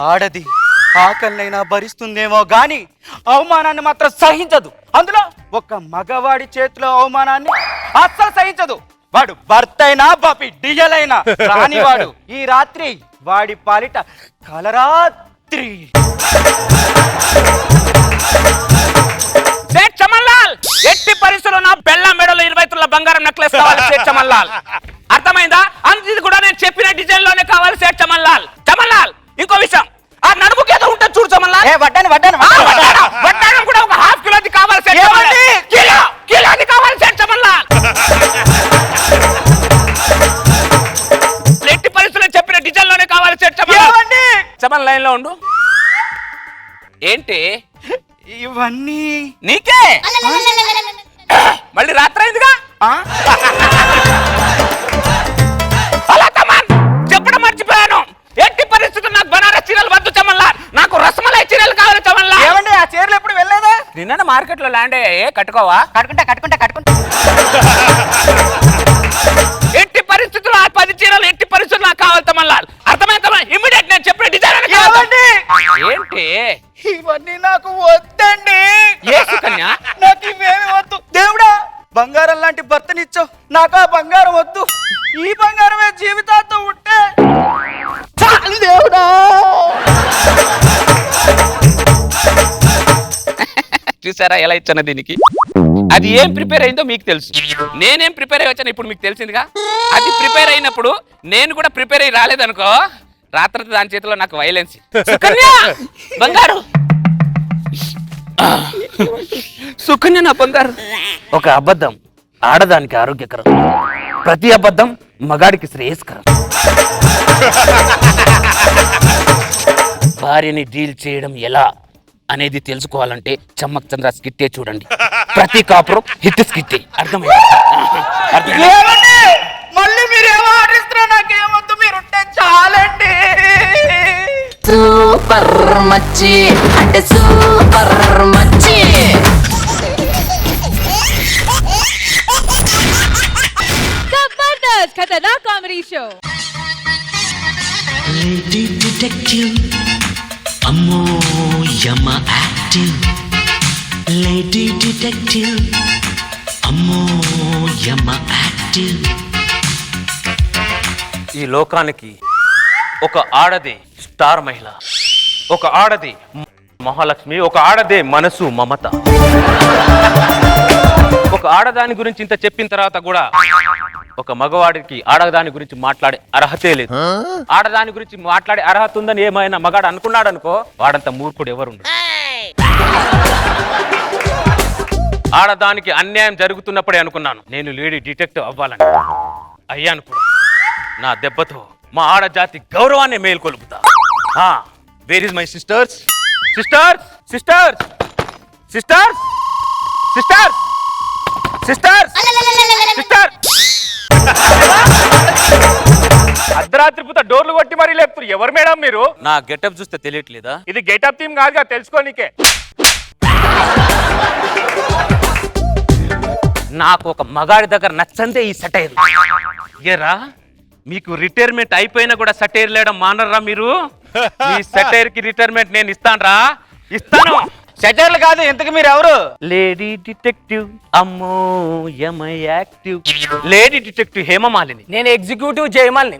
ఆడది ఆకలినైనా భరిస్తుందేమో గాని అవమానాన్ని మాత్రం సహించదు. అందులో ఒక మగవాడి చేతిలో అవమానాన్ని అస్సలు సహించదు. వాడు భర్త అయినా బాపి డియలైనా రానివాడు. ఈ రాత్రి వాడి పాలిట కలరాత్రి. సేట్ చమన్లాల్, ఎట్టి పరిస్థితుల్లో నా బెల్ల మెడలో 20 తులాల బంగారం నెక్లెస్ కావాలి సేట్ చమన్లాల్. అర్థమైందా? ఇది కూడా నేను చెప్పిన డిజైన్ లోనే కావాలి సేట్ చమన్లాల్. చమన్లాల్, ఇంకో విషయం, ఆ నడుముకి ఏదో ఉంటుంది చూడు చమన్లాల్. వడ్డానం కూడా ఒక ½ కిలోది కావాలి సేట్ చమన్లాల్. కిలోది కావాలి సేట్ చమన్లాల్. ఎట్టి పరిస్థితుల్లో చెప్పిన డిజైన్ లోనే కావాలి సేట్ చమన్లాల్. చమన్ లైన్ లో ఉండు. ఏంటి ఇవన్నీ నీకే? మళ్ళీ రాత్రి అయిందిగా. చెప్పడం మర్చిపోయాను. ఎట్టి పరిస్థితులు నాకు బనారస్ చీరలు వద్దు చమన్లాల్, నాకు రసమలై చీరలు కావాలి చమన్లాల్. ఏమండి ఆ చీరలు ఎప్పుడు వెళ్ళలేదా? నిన్న మార్కెట్ లో ల్యాండ్ అయ్యాయి, కట్టుకోవా? కట్టుకుంటా. ఎట్టి పరిస్థితుల్లో ఆ 10 చీరలు ఎట్టి పరిస్థితులు నాకు కావాలి చమన్లాల్. అర్థమైందా? ఇమ్మీడియట్ నేను చెప్పిన డిజైన్ ఏంటి? ఇవన్నీ నాకు వద్దండి. ఏ సుకన్య? నాకు ఇవేమి వద్దు. దేవుడా, బంగారం లాంటి భర్తనిచ్చావు, నాకు ఆ బంగారం వద్దు. ఈ బంగారమే జీవితాంతం ఉంటే చాలు దేవుడా. చూసారా ఎలా ఇచ్చాను దీనికి? అది ఏం ప్రిపేర్ అయిందో మీకు తెలుసు, నేనేం ప్రిపేర్ అయ్యి వచ్చాను ఇప్పుడు మీకు తెలిసిందిగా. అది ప్రిపేర్ అయినప్పుడు నేను కూడా ప్రిపేర్ అయ్యి రాలేదనుకో, రాత్రి దాని చేతిలో నాకు వైలెన్స్. సుకన్య బంగారు, సుకన్య నా బంగారు. ఒక అబద్ధం ఆడదానికి ఆరోగ్యకరం, ప్రతి అబద్ధం మగాడికి శ్రేయస్కరం. భార్యని డీల్ చేయడం ఎలా అనేది తెలుసుకోవాలంటే చమ్మక్ చంద్ర స్కిట్టే చూడండి. ప్రతి కాపురం హిట్ స్కిట్టే. అర్థమైంది? మళ్ళీ మీరేమో ఆడిస్తున్నా, నాకేమొద్దు, మీరుంటే చాలండి. సూపర్ మచ్చి అంటే సూపర్ మచ్చి. జబర్దస్త్ ఖతర్నాక్ కామెడీ షో. లేడీ డిటెక్టివ్ అమ్మో యమ యాక్టివ్. లేడీ డిటెక్టివ్ అమ్మో యమ యాక్టివ్. ఈ లోకానికి ఒక ఆడదే స్టార్ మహిళ, ఒక ఆడదే మహాలక్ష్మి, ఒక ఆడదే మనసు మమత. ఒక ఆడదాని గురించి ఇంత చెప్పిన తర్వాత కూడా ఒక మగవాడికి ఆడదాని గురించి మాట్లాడే అర్హతే లేదు. ఆడదాని గురించి మాట్లాడే అర్హత ఉందని ఏమైనా మగాడు అనుకున్నాడు అనుకో, వాడంత మూర్ఖుడు ఎవరు. ఆడదానికి అన్యాయం జరుగుతున్నప్పుడే అనుకున్నాను నేను లేడీ డిటెక్టివ్ అవ్వాలని. అయ్యాను కూడా. నా దెబ్బతో మా ఆడజాతి గౌరవాన్ని మేల్కొలుపుతా. Where is my sisters? Sisters sisters sisters sisters sisters sister అర్ధరాత్రి పూట డోర్లు కొట్టి మరీ లేపుతారు ఎవరు మేడం మీరు? నా గెటప్ చూస్తే తెలియట్లేదా? ఇది గెటప్ థీమ్ కాదుగా, తెలుసుకోనికే. నాకు ఒక మగాడి దగ్గర నచ్చందే ఈ సటైర్. ఏరా మీకు రిటైర్మెంట్ అయిపోయినా కూడా సటైర్ లేయడం మానరా మీరు? ఈ సటైర్ కి రిటైర్మెంట్ నేను ఇస్తాను. సెటర్లు కాదు, ఇంతకు మీరు ఎవరు? లేడీ డిటెక్టివ్ అమ్మో యమ యాక్టివ్. Lady detective Hema Malini. నేను ఎగ్జిక్యూటివ్ జయమాల్ని.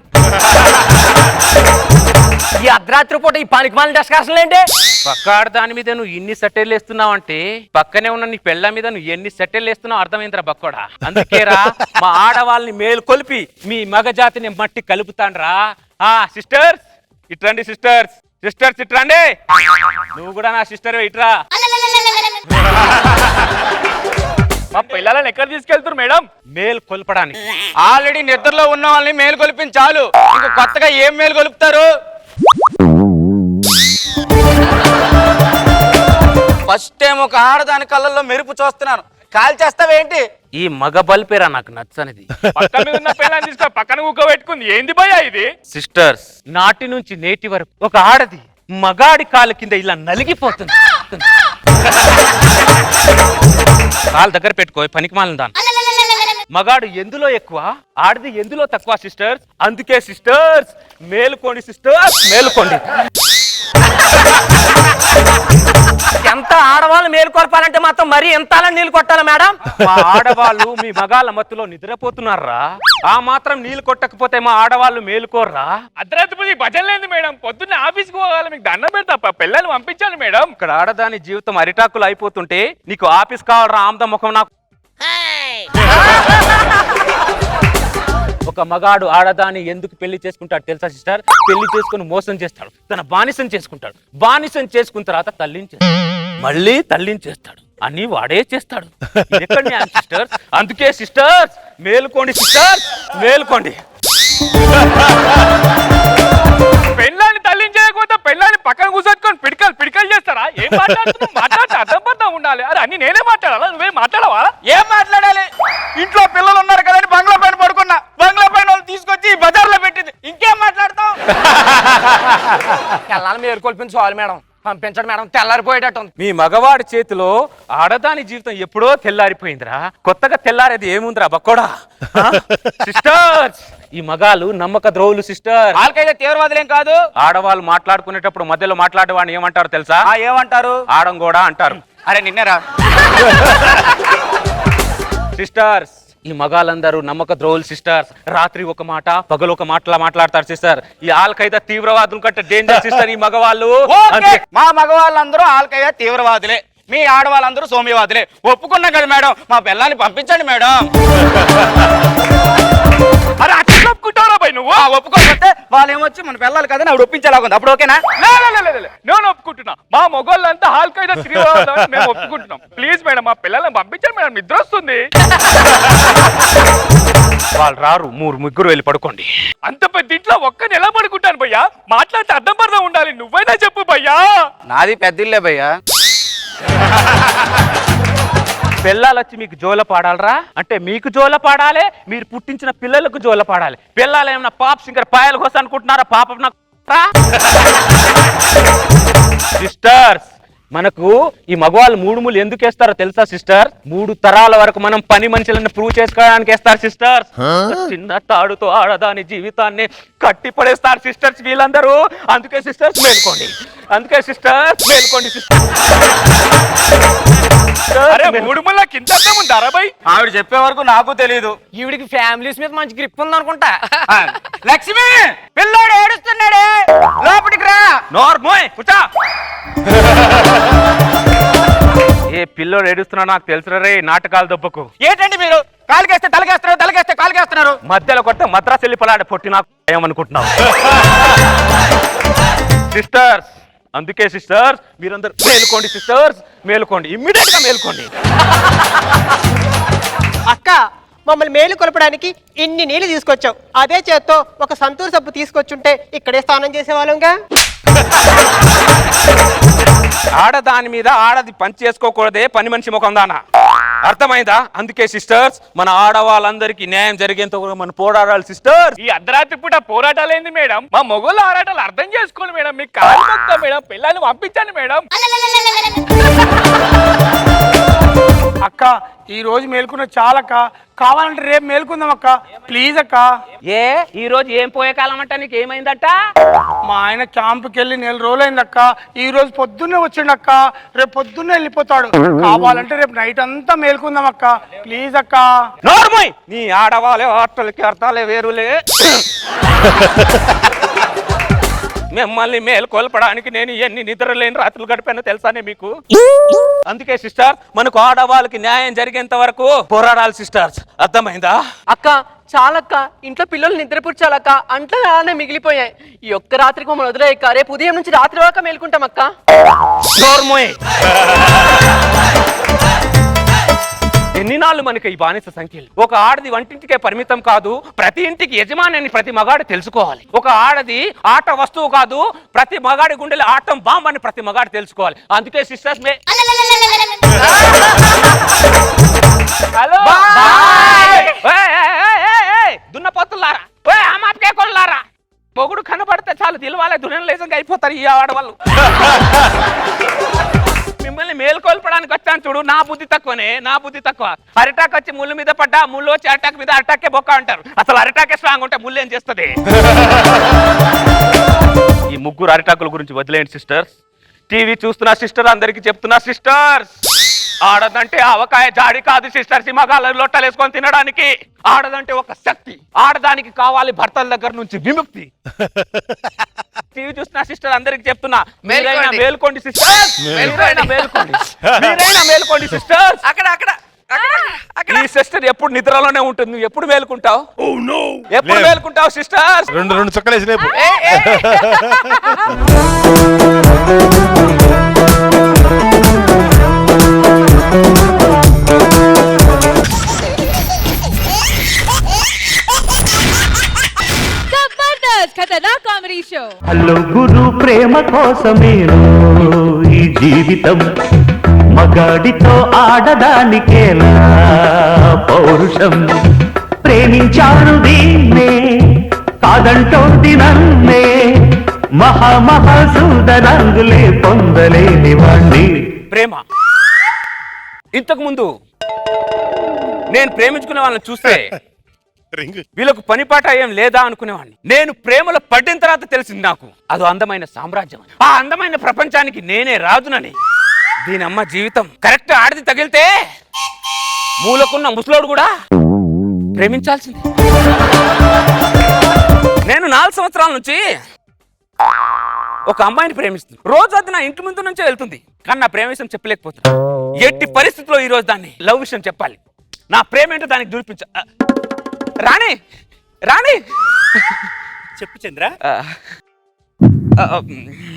ఈ అర్ధరాత్రి పూట ఈ పనికిమాలిన డిస్కషన్లు ఏంటి? పక్కాడ దాని మీద నువ్వు ఇన్ని సెటిల్ వేస్తున్నావు అంటే పక్కనే ఉన్న నీ పెళ్ళ మీద నువ్వు ఎన్ని సెటిల్ వేస్తున్నావు అర్థమైందిరా బక్కోడా. అందుకేరా మా ఆడవాళ్ళని మేలుకొల్పి మీ మగ జాతిని మట్టి కలుపుతాండ్రా. సిస్టర్స్ ఇట్రండి, సిస్టర్స్ సిస్టర్స్ ఇట్రండి. నువ్వు కూడా నా సిస్టర్ ఇట్రా. మా పిల్లలని ఎక్కడ తీసుకెళ్తారు మేడం? మేలు కొల్పడానికి. ఆల్రెడీ నిద్రలో ఉన్న వాళ్ళని మేలు కొలిపించి చాలు, ఇంకా కొత్తగా ఏం మేలు కొలుపుతారు? ఫస్ట్ టైం ఒక ఆడదాని కళ్ళల్లో మెరుపు చూస్తున్నాను. కాల్ చేస్తావేంటి? ఈ మగ బల్పేరా నాకు నచ్చనిది. పక్క మీద ఉన్న పిల్లని తీసుకో, పక్కన కూకోబెట్టుకుంది. ఏంది భయ్యా ఇది? సిస్టర్స్ నాటి నుంచి నేటి వరకు ఒక ఆడది మగాడి కాలు కింద ఇలా నలిగిపోతుంది. కాలు దగ్గర పెట్టుకో, పనికి మాలిన దాన్ని. మగాడు ఎందులో ఎక్కువ, ఆడది ఎందులో తక్కువ సిస్టర్స్. అందుకే సిస్టర్స్ మేలుకోండి, సిస్టర్స్ మేలుకోండి. ఎంత ఆడవాళ్ళు మేలుకొల్పాలంటే మాత్రం మరీ ఎంత నీళ్ళు కొట్టాలా మేడం? మా ఆడవాళ్ళు మీ మగాళ్ళ మత్తులో నిద్రపోతున్నారా? ఆ మాత్రం నీళ్ళు కొట్టకపోతే మా ఆడవాళ్ళు మేలుకోర్రా? అర్ధరాత్రి భజన లేదు మేడం, పొద్దున్న ఆఫీస్కి పోవాలి, మీకు దండం పెడతా, పిల్లల్ని పంపించాలి మేడం. ఇక్కడ ఆడదాని జీవితం అరిటాకులు అయిపోతుంటే నీకు ఆఫీస్ కావాలరా ఆమ్ద ముఖం నాకు. ఒక మగాడు ఆడదాన్ని ఎందుకు పెళ్లి చేసుకుంటాడు తెలుసా సిస్టర్? పెళ్లి చేసుకుని మోసం చేస్తాడు, తన బానిసం చేసుకుంటాడు. బానిసం చేసుకున్న తర్వాత తల్లించేస్తాడు, మళ్ళీ తల్లించేస్తాడు అని వాడే చేస్తాడు. ఇది ఎక్కడ న్యాయం సిస్టర్స్? అందుకే సిస్టర్స్ మేలుకోండి, సిస్టర్స్ మేలుకోండి. పెళ్ళాన్ని తల్లించకపోతే పెళ్ళాన్ని పక్కన కూర్చొని పిడికలు చేస్తారా? ఏం మాట్లాడుతున్నావు? మాట్లాడితే అర్థం ఉండాలి. అరే అన్ని నేనే మాట్లాడాలా, నువ్వేం మాట్లాడవా? ఏం మాట్లాడాలి? ఇంట్లో పిల్లలు ఉన్నారు కదా అని బంగ్లా పైన పడుకున్నా, బంగ్లా పైన వాళ్ళు తీసుకొచ్చి బజార్లో పెట్టింది. ఇంకేం మాట్లాడతాం? పిల్లలు మేలుకొల్పించి చాలు మేడం, పంపించండి మేడం, తెల్లారిపోయేటట్టు ఉంది. మీ మగవాడి చేతిలో ఆడదాని జీవితం ఎప్పుడో తెల్లారిపోయిందిరా. కొత్తగా తెల్లారేది ఏముందిరా బక్కోడా? సిస్టర్స్ ఈ మగాలు నమ్మక ద్రోవులు సిస్టర్. వాళ్ళకైతే తీవ్రవాదులేం కాదు. ఆడవాళ్ళు మాట్లాడుకునేటప్పుడు మధ్యలో మాట్లాడేవాడిని ఏమంటారు తెలుసా? ఏమంటారు? ఆడం కూడా అంటారు. అరే నిన్నరా సిస్టర్స్ ఈ మగాళ్ళందరూ నమ్మక ద్రోవులు సిస్టర్స్. రాత్రి ఒక మాట పగలు ఒక మాటలా మాట్లాడతారు సిస్టర్. ఈ ఆల్ఖైదా తీవ్రవాదుల కంటే డేంజర్ సిస్టర్ ఈ మగవాళ్ళు. మా మగవాళ్ళందరూ ఆల్ఖైదా తీవ్రవాదులే, మీ ఆడవాళ్ళందరూ సౌమ్యవాదులే. ఒప్పుకున్నాం కదా మేడం, మా పిల్లల్ని పంపించండి మేడం. అరే అట్లా ఒప్పుకుంటారా భయ్ నువ్వు? ఒప్పుకోకపోతే వాళ్ళు ఏమొచ్చి మన పిల్లలు కదా ఆవిడ ఒప్పించేలాగుంది. అప్పుడు ఓకేనా? నేను ఒప్పుకుంటున్నా. మా మొగోళ్ళంతా ఆల్ఖైదా తీవ్రవాదులని మేము ఒప్పుకుంటున్నాం. ప్లీజ్ మేడం మా పిల్లల్ని పంపించండి మేడం, నిద్ర వస్తుంది. వాళ్ళు రారు, ముగ్గురు వెళ్ళి పడుకోండి. అంత పెద్ద ఇంట్లో ఒక్కని ఎలా పడుకుంటాను భయ్యా? మాట్లాడితే అర్థం ఉండాలి. నువ్వైనా చెప్పు భయ్యా. నాది పెద్దిల్లే భయ్యా. పిల్లలు వచ్చి మీకు జోల పాడాలరా అంటే మీకు జోల పాడాలి, మీరు పుట్టించిన పిల్లలకు జోల పాడాలి. పిల్లలు ఏమన్నా పాప్ సింగర్ పాయల కోసం అనుకుంటున్నారా? పాపం నాకు సిస్టర్స్ మనకు ఈ మగవాళ్ళు 3 ముళ్ళు ఎందుకు వేస్తారో తెలుసా సిస్టర్? 3 తరాల వరకు మనం పని మనుషులను ప్రూవ్ చేసుకోవడానికి వేస్తారు సిస్టర్స్. చిన్న తాడుతో ఆడదాని జీవితాన్ని కట్టి పడేస్తారు సిస్టర్స్ వీళ్ళందరూ. అందుకే సిస్టర్స్ మేల్కోండి, అందుకే సిస్టర్స్ మేల్కోండి. అరే 3 ముళ్ళ కింద ఉందారా భయ్? ఆవిడ చెప్పే వరకు నాకు తెలియదు. ఈవిడికి ఫ్యామిలీస్ మీద మంచి గ్రిప్ ఉంది అనుకుంటా. లక్ష్మి పిల్లోడు ఏడుస్తున్నాడే, లోపలికి రా. నోర్మోయ్ కూర్చో. ఏ పిల్లోడు ఏడుస్తున్నా నాకు తెలుసు రే, నాటకాలు దెబ్బకు. ఏంటండి మీరు కాలుకేస్తే తలకేస్తున్నారు, తలకేస్తే కాలుకేస్తున్నారు. మధ్యలో కొట్ట మద్రాసు వెళ్ళి పలాడే పొట్టి నాకు ఏమనుకుంటున్నావు సిస్టర్స్? అందుకే సిస్టర్స్ మీరందరూ మేలుకోండి, సిస్టర్స్ మేలుకోండి, ఇమ్మీడియట్ గా మేలుకోండి. అక్క మమ్మల్ని మేలు కొలపడానికి ఇన్ని నీళ్లు తీసుకొచ్చావు, అదే చేత్తో ఒక సంతూర్ సబ్బు తీసుకొచ్చుంటే ఇక్కడే స్నానం చేసేవాళ్ళంగా. ఆడదాని మీద ఆడది పని చేసుకోకూడదే, పని మనిషి ముఖం దానా. అర్థమైందా? అందుకే సిస్టర్స్ మన ఆడవాళ్ళందరికీ న్యాయం జరిగేంత వరకు మనం పోరాడాలి సిస్టర్స్. ఈ అర్ధరాత్రి పూట పోరాటాలు ఏంది మేడం? మా మొగోళ్ళ ఆరాటాలు అర్థం చేసుకోండి మేడం. మీకు కాదు మేడం, పిల్లల్ని పంపించండి మేడం. అక్క ఈ రోజు మేల్కున్న చాలక్క, కావాలంటే రేపు మేల్కుందాం అక్క, ప్లీజ్ అక్క. ఏ ఈ రోజు ఏం పోయే కాలం అంట, నీకు ఏమైందట? మా ఆయన క్యాంపుకి వెళ్ళి 4 రోజులైంది అక్క. ఈ రోజు పొద్దున్నే వచ్చిండు అక్క, రేపు పొద్దున్నే వెళ్ళిపోతాడు. కావాలంటే రేపు నైట్ అంతా మేల్కుందాం అక్క, ప్లీజ్ అక్క. నోర్మోయ్, నీ ఆడవాళ్ళే ఆటలకి అర్థాలే వేరులే. మిమ్మల్ని మేల్కొల్పడానికి నేను ఎన్ని నిద్రలేని రాత్రులు గడిపానో తెలుసానే మీకు? అందుకే సిస్టర్ మనకు ఆడవాళ్ళకి న్యాయం జరిగేంత వరకు పోరాడాలి సిస్టర్స్. అర్థమైందా? అక్క చాలక్క, ఇంట్లో పిల్లలు నిద్రపుచ్చాలక్క, అంట్లో అలానే మిగిలిపోయాయి. ఈ ఒక్క రాత్రికి మమ్మల్ని వదిలేయక్క, రేపు ఉదయం నుంచి రాత్రి వరకు మేల్కుంటాం అక్క. నోర్మోయ్, ఎన్ని నాళ్ళు మనకి ఈ బానిస సంఖ్యలు? ఒక ఆడది వంటింటికే పరిమితం కాదు, ప్రతి ఇంటికి యజమాని అని ప్రతి మగాడు తెలుసుకోవాలి. ఒక ఆడది ఆట వస్తువు కాదు, ప్రతి మగాడి గుండెలు ఆటం బాంబ్ అని ప్రతి మగాడు తెలుసుకోవాలి. అందుకే సిస్టర్స్ హలో దున్నపోతులారా, అమాపకే కొల్లారా, మొగుడు కనబడితే చాలు దిల్వాలే దునియలేసంగా అయిపోతారు ఈ ఆడవాళ్ళు. మిమ్మల్ని మేల్కొల్పడానికి వచ్చాను చూడు, నా బుద్ధి తక్కువనే, నా బుద్ధి తక్కువ. అరిటాక్ వచ్చి ముళ్ళు మీద పడ్డా, ముళ్ళు వచ్చి అరిటాక్ మీద, అరిటాకే బొక్క అంటారు. అసలు అరిటాకే స్ట్రాంగ్ ఉంటే ముళ్ళు ఏం చేస్తుంది? ఈ ముగ్గురు అరిటాకుల గురించి వదిలేండి సిస్టర్స్. టీవీ చూస్తున్న సిస్టర్ అందరికి చెప్తున్నా సిస్టర్స్, ఆడదంటే ఆవకాయ జాడి కాదు సిస్టర్స్, ఈ మగాళ్ళ లొట్టలు వేసుకొని తినడానికి. ఆడదంటే ఒక శక్తి, ఆడదానికి కావాలి భర్తల దగ్గర నుంచి విముక్తి. టీవీ చూస్తున్న సిస్టర్ అందరికి చెప్తున్నా, మీరైనా మేల్కోండి సిస్టర్స్, మీరైనా మేల్కోండి, మీరైనా మేల్కోండి సిస్టర్స్. ఈ సిస్టర్ ఎప్పుడు నిద్రలోనే ఉంటుంది, నువ్వు ఎప్పుడు మేల్కుంటావు? ఎప్పుడు మేల్కుంటావు సిస్టర్స్? 2 చుక్కలేసి లేపు. జబర్దస్త్ ఖతర్నాక్ కామెడీ షో. హలో గురు, ప్రేమ కోసమేను ఈ జీవితం, మగాడితో ఆడదానికేలా పౌరుషం, ప్రేమించాను దీన్నే కాదంటోంది నన్నే, మహాసూదరంగులే పొందలేని వాణ్ణి. ప్రేమ, ఇంతకు ముందు నేను ప్రేమించుకునే వాళ్ళని చూస్తే వీళ్ళకు పనిపాట ఏం లేదా అనుకునేవాడిని. నేను ప్రేమలో పడిన తర్వాత తెలిసింది నాకు అదో అందమైన సామ్రాజ్యం, ఆ అందమైన ప్రపంచానికి నేనే రాజునని. దీని అమ్మ జీవితం కరెక్ట్ ఆడిది తగిలితే మూలకున్న ముసలోడు కూడా ప్రేమించాల్సింది. నేను 4 సంవత్సరాల నుంచి ఒక అమ్మాయిని ప్రేమిస్తుంది. రోజు అది నా ఇంటి ముందు నుంచే వెళ్తుంది, కానీ నా ప్రేమ విషయం చెప్పలేకపోతున్నా. ఎట్టి పరిస్థితుల్లో ఈ రోజు దాన్ని లవ్ విషయం చెప్పాలి. నా ప్రేమ ఏంటో దానికి చూపించ. రాణి రాణి చెప్పు చంద్ర,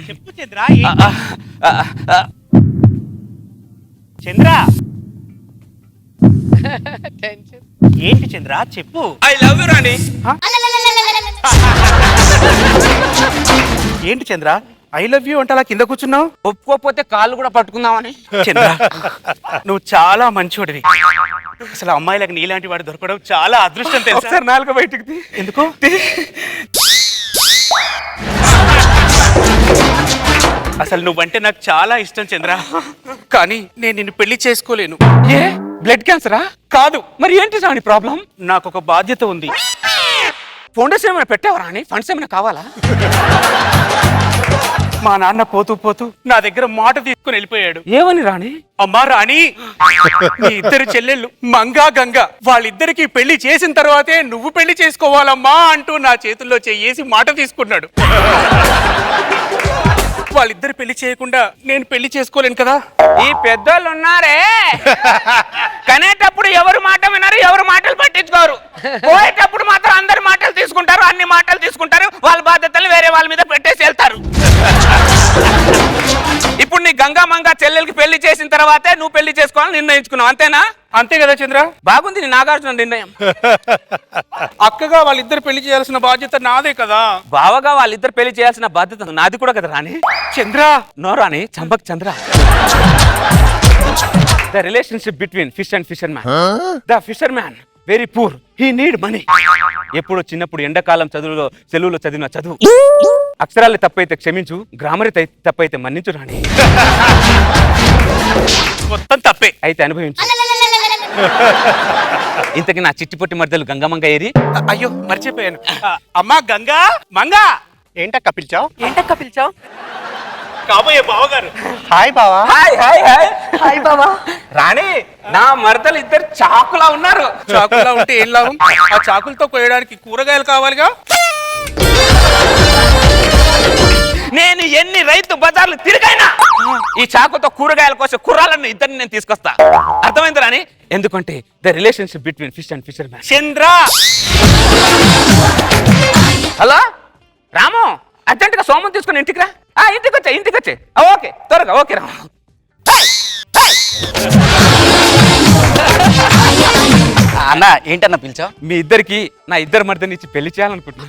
చెప్పు చంద్ర. చంద్ర ఏంటి చంద్ర చెప్పు. ఐ లవ్ యు రాణి. ఏంటి చంద్ర ఐ లవ్ యూ అంటే అలా కింద కూర్చున్నావు? ఒప్పుకోకపోతే కాళ్ళు కూడా పట్టుకుందామని. చంద్ర నువ్వు చాలా మంచోడివి, అసలు అమ్మాయిలకు నీలాంటి వాడు దొరకడం చాలా అదృష్టం తెలుసా? ఒకసారి నాలుగు బయటికి ఎందుకు? అసలు నువ్వంటే నాకు చాలా ఇష్టం చంద్ర, కానీ నేను నిన్ను పెళ్లి చేసుకోలేను. ఏ బ్లడ్ క్యాన్సరా? కాదు. మరి ఏంటి రాణి ప్రాబ్లం? నాకు ఒక బాధ్యత ఉంది. ఫౌండేషన్ ఏమైనా పెట్టావా రాణి? ఫండ్స్ ఏమైనా కావాలా? మా నాన్న పోతూ పోతూ నా దగ్గర మాట తీసుకుని వెళ్ళిపోయాడు. ఏమని రాణి? అమ్మా రాణి, నీ ఇద్దరు చెల్లెళ్ళు మంగా గంగా, వాళ్ళిద్దరికి పెళ్లి చేసిన తర్వాతే నువ్వు పెళ్లి చేసుకోవాలమ్మా అంటూ నా చేతుల్లో చెయ్యేసి మాట తీసుకున్నాడు. వాళ్ళిద్దరు పెళ్లి చేయకుండా నేను పెళ్లి చేసుకోలేను కదా. ఈ పెద్దోళ్ళు ఉన్నారే, కనేటప్పుడు ఎవరు మాట వినరు, ఎవరు మాటలు పట్టించుకోరు. పోయేటప్పుడు మాత్రం అందరి మాటలు తీసుకుంటారు, అన్ని మాటలు తీసుకుంటారు, వాళ్ళ బాధ్యతలు వేరే వాళ్ళ మీద పెట్టేసి వెళ్తారు. ఇప్పుడు నీ గంగా మంగా చెల్లెలకి పెళ్లి చేసిన తర్వాతే నువ్వు పెళ్లి చేసుకోవాలని నిర్ణయించుకున్నావు, అంతేనా? అంతే కదా చంద్ర? బాగుంది నీ నాగార్జున నిర్ణయం. అక్కగా వాళ్ళిద్దరు పెళ్లి చేయాల్సిన బాధ్యత నాదే కదా. బావగా వాళ్ళిద్దరు పెళ్లి చేయాల్సిన బాధ్యత నాది కూడా కదా రాణి. చంద్ర నో రాణి, Champak Chandra. The relationship between fish and fisherman. The fisherman very poor, he need money. ఎప్పుడో చిన్నప్పుడు ఎండాకాలం సెలవులో చదివిన చదువు, అక్షరాలు తప్పైతే క్షమించు, గ్రామర్ తప్పైతే మన్నించు రాణి. మొత్తం తప్పే. అయితే అనుభవించు. ఇంతకీ నా చిట్టి పొట్టి మధ్యలో గంగమంగ ఏరి. అయ్యో మర్చిపోయాను. అమ్మా గంగా మంగా. ఏంటక్క పిలిచావు? ఏంటక్క పిలిచావు? కాబోయే బావగారు. హాయ్ బావా. హాయ్ హాయ్ హాయ్ హాయ్ బాబా. రాణి, నా మరదలు ఇద్దరు చాకులా ఉన్నారు. చాకులా ఉంటే ఏం లాభం? ఆ చాకులతో కోయడానికి కూరగాయలు కావాలిగా. నేను ఎన్ని రైతు బజార్లు తిరిగైనా ఈ చాకుతో కూరగాయల కోసం కుర్రాలను ఇద్దరిని నేను తీసుకొస్తా. అర్థమైంది రాణి? ఎందుకంటే the relationship between fish and fisherman. Chandra. Hello Ramu, అర్జెంటుగా సోమం తీసుకుని ఇంటికి రా. ఇంటికి వచ్చే. ఓకే, త్వరగా. ఓకే రాము. అన్న ఏంటన్నా పిలిచావు? మీ ఇద్దరికి నా ఇద్దరు మర్దని ఇచ్చి పెళ్లి చేయాలనుకుంటున్నా.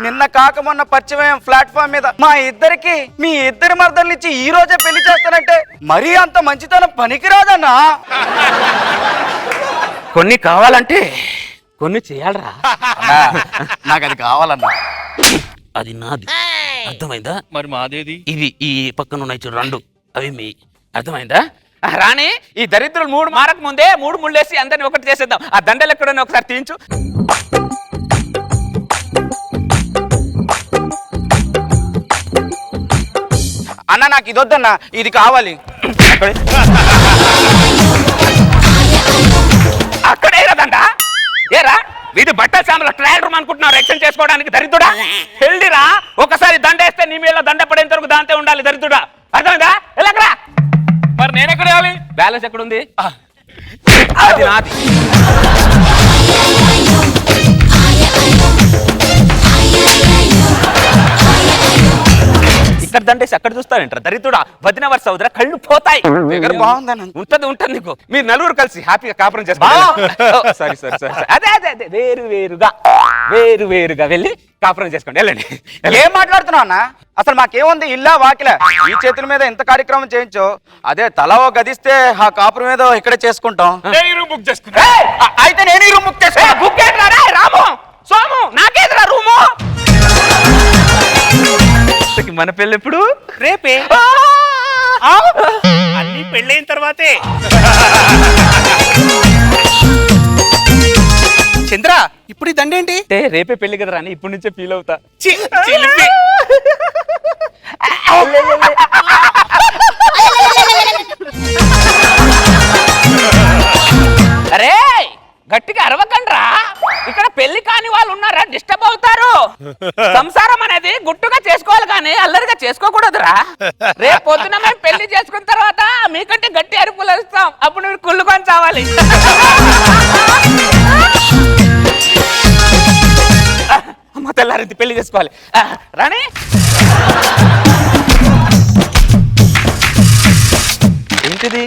నిన్న కాక మొన్న పరిచయం ప్లాట్ఫామ్ మీద మా ఇద్దరికి మీ ఇద్దరి మర్దల్ని ఇచ్చి ఈ రోజే పెళ్లి చేస్తానంటే మరీ అంత మంచితనం పనికిరాదన్నా. కొన్ని కావాలంటే కొన్ని చేయాలరా. నాకు అది కావాలన్నా. అది నాది, అర్థమైందా? మరి మాదేది? ఇవి ఈ పక్కన ఉన్నాయి చూడు, రెండు అవి మీ. అర్థమైందా? రాణి, ఈ దరిద్రులు 3 మారక ముందే 3 ముళ్ళేసి అందరిని ఒకటి చేసేద్దాం. ఆ దండలు ఎక్కడన్నా ఒకసారి తీయించు. అన్న నాకు ఇది వద్దన్నా, ఇది కావాలి. అక్కడే దండ ఏరా, వీడి బట్టల సాముల ట్రయల్ రూమ్ అనుకుంటున్నారు ఎక్స్చేంజ్ చేసుకోవడానికి. దరిద్రుడా, హెల్దీరా. ఒకసారి దండ వేస్తే నీ మీద దండ పడేంత వరకు దాంతో ఉండాలి. దరిద్రుడా, అర్థమైందా? ఎలాగరా? మరి నేను ఎక్కడ వేయాలి? బ్యాలెన్స్ ఎక్కడుంది? అది నాది. ఇక్కడ దండేసి అక్కడ చూస్తానంటారా? దరిద్రుడా, వదిన వరుస అవుదరా, కళ్ళు పోతాయి. దగ్గర బాగుందని ఉంటది నీకు. మీరు నలుగురు కలిసి హ్యాపీగా కాపురం చేసుకోండి. సారీ అదే వేరుగా వెళ్ళి కాపురం చేసుకోండి. వెళ్ళండి. ఏం మాట్లాడుతున్నావు అన్న? అసలు మాకేముంది, ఇల్లా వాకిలా? ఈ చేతుల మీద ఎంత కార్యక్రమం చేయించో, అదే తల ఓ గదిస్తే ఆ కాపురం మీద ఇక్కడే చేసుకుంటాం. బుక్ చేసుకుంటా. అయితే నేను ఈ రూమ్ బుక్ చేసుకున్నా. బుక్ ఏంట్రా రాము, సోము, నాకేదిరా రూము? మన పెళ్ళి ఎప్పుడు? రేపే. అన్ని పెళ్ళైన తర్వాతే. చంద్ర, ఇప్పుడు ఈ దండేంటి? రేపే పెళ్లి కదా రాని, ఇప్పటి నుంచే ఫీల్ అవుతా. అరే గట్టిగా అరవకండ్రా, ఇక్కడ పెళ్లి కాని వాళ్ళు ఉన్నారా, డిస్టర్బ్ అవుతారు. సంసారం అనేది గుట్టుగా చేసుకోవాలి కానీ అల్లరిగా చేసుకోకూడదురా. రేపు పొద్దున మేము పెళ్లి చేసుకున్న తర్వాత మీకంటే గట్టి అరుపులు అరుస్తాం, అప్పుడు మీరు కుళ్ళుకొని చావాలి. అమ్మ తెల్లారింది, పెళ్లి చేసుకోవాలి. రాణి, ఏంటిది?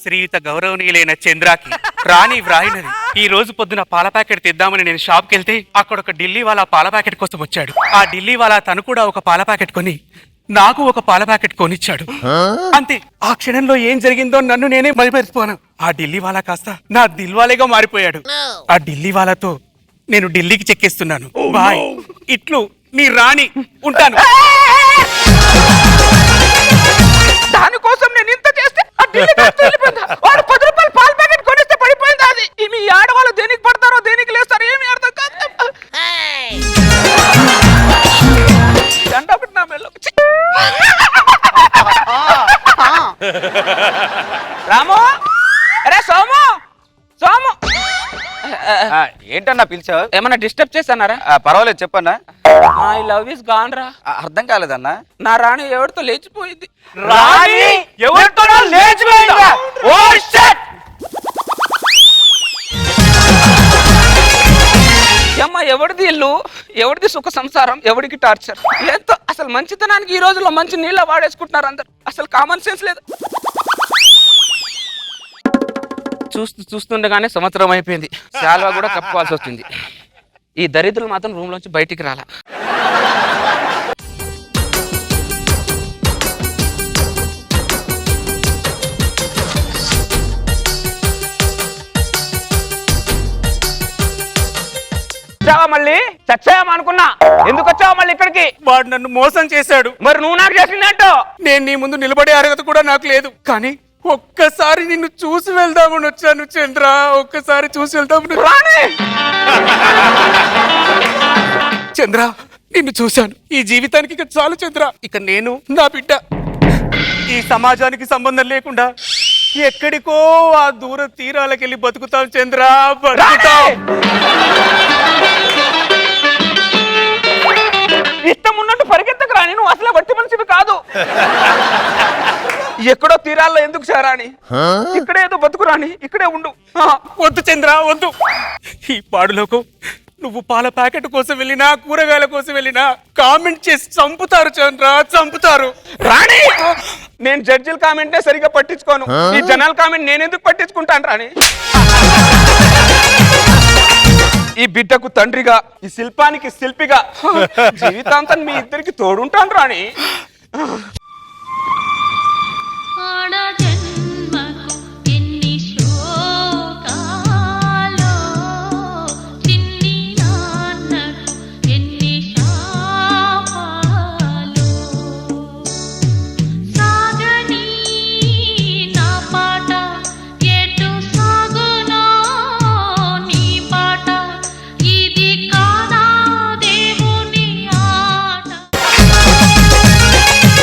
శ్రీయుత గౌరవనీయులైన చంద్రాకి రాణి వ్రాయినది. ఈ రోజు పొద్దున పాల ప్యాకెట్ తెద్దామని నేను షాప్కి వెళ్తే అక్కడ ఒక ఢిల్లీ వాళ్ళ పాల ప్యాకెట్ కోసం వచ్చాడు. ఆ ఢిల్లీ వాళ్ళ తను కూడా ఒక పాల ప్యాకెట్ కొని నాకు ఒక పాల ప్యాకెట్ కొనిచ్చాడు. అంతే, ఆ క్షణంలో ఏం జరిగిందో నన్ను నేనే మరిచిపోయాను. ఆ ఢిల్లీ వాళ్ళ కాస్త నా దిల్వాలేగా మారిపోయాడు. ఆ ఢిల్లీ వాళ్ళతో నేను ఢిల్లీకి చెక్కేస్తున్నాను. బాయ్. ఇట్లు నీ రాణి. ఉంటాను. దానికోసం నేను ఇంత చేస్తే వాడు 10 రూపాయలు పాల ప్యాకెట్ కొనిస్తే పడిపోయింది. అది మీ ఆడవాళ్ళు దేనికి పడతారో దేనికి లేస్తారో ఏమి అర్థం కాదు. రాము, అరే సోము, ఏంటన్నా పిలిచావు? ఏమన్నా డిస్టర్బ్ చేస్తానారా? పర్వాలేదు చెప్పన్నా. ఐ లవ్ ఇస్ గాన్ రా. అర్థం కాలేదన్నా. నా రాణి ఎవరితో లేచిపోయింది. రాణి ఎవరితో లేచిపోయిందా? ఓ షట్! అమ్మ, ఎవరిది ఇల్లు, ఎవరిది సుఖ సంసారం, ఎవరికి టార్చర్. ఎంతో అసలు మంచితనానికి ఈ రోజుల్లో మంచి నీళ్ళ వాడేసుకుంటున్నారు అందరు. అసలు కామన్ సెన్స్ లేదు. చూస్తుండగానే సంవత్సరం అయిపోయింది. శాల్వా కూడా కప్పుకోవాల్సి వస్తుంది. ఈ దరిద్రులు మాత్రం రూమ్ లోంచి బయటికి రాలా. మళ్ళీ చచ్చామనుకున్నా. ఎందుకు వచ్చావు మళ్ళీ ఇక్కడికి? వాడు నన్ను మోసం చేశాడు. మరి నువ్వు నాకు చేసిందంటో. నేను నీ ముందు నిలబడే అర్హత కూడా నాకు లేదు, కానీ ఒక్కసారి నిన్ను చూసి వెళ్దామని వచ్చాను చంద్ర. ఒక్కసారి చూసి వెళ్దామని రాణి చంద్ర, నిన్ను చూశాను. ఈ జీవితానికి ఇక చాలు చంద్ర. ఇక నేను, నా బిడ్డ ఈ సమాజానికి సంబంధం లేకుండా ఎక్కడికో ఆ దూర తీరాలకు వెళ్ళి బతుకుతాం చంద్ర, బతుకుతాం. ఇష్టం ఉన్నట్టు పరిగెత్తకు రాని, నువ్వు అసలు వట్టి మనిషివి కాదు. ఎక్కడో తీరాల్లో ఎందుకు చేరాని? ఇక్కడే ఏదో బతుకు రాని, ఇక్కడే ఉండు. వద్దు చంద్ర, వద్దు. ఈ పాడులోకి నువ్వు పాల ప్యాకెట్ కోసం వెళ్ళినా, కూరగాయల కోసం వెళ్ళినా కామెంట్ చేసి చంపుతారు చంద్ర, చంపుతారు. రాణి, నేను జడ్జిల కామెంట్ సరిగా పట్టించుకోను. ఈ జనాల కామెంట్ నేను ఎందుకు పట్టించుకుంటాను రాణి? ఈ బిడ్డకు తండ్రిగా, ఈ శిల్పానికి శిల్పిగా జీవితాంతం మీ ఇద్దరికి తోడుంటాను రాణి.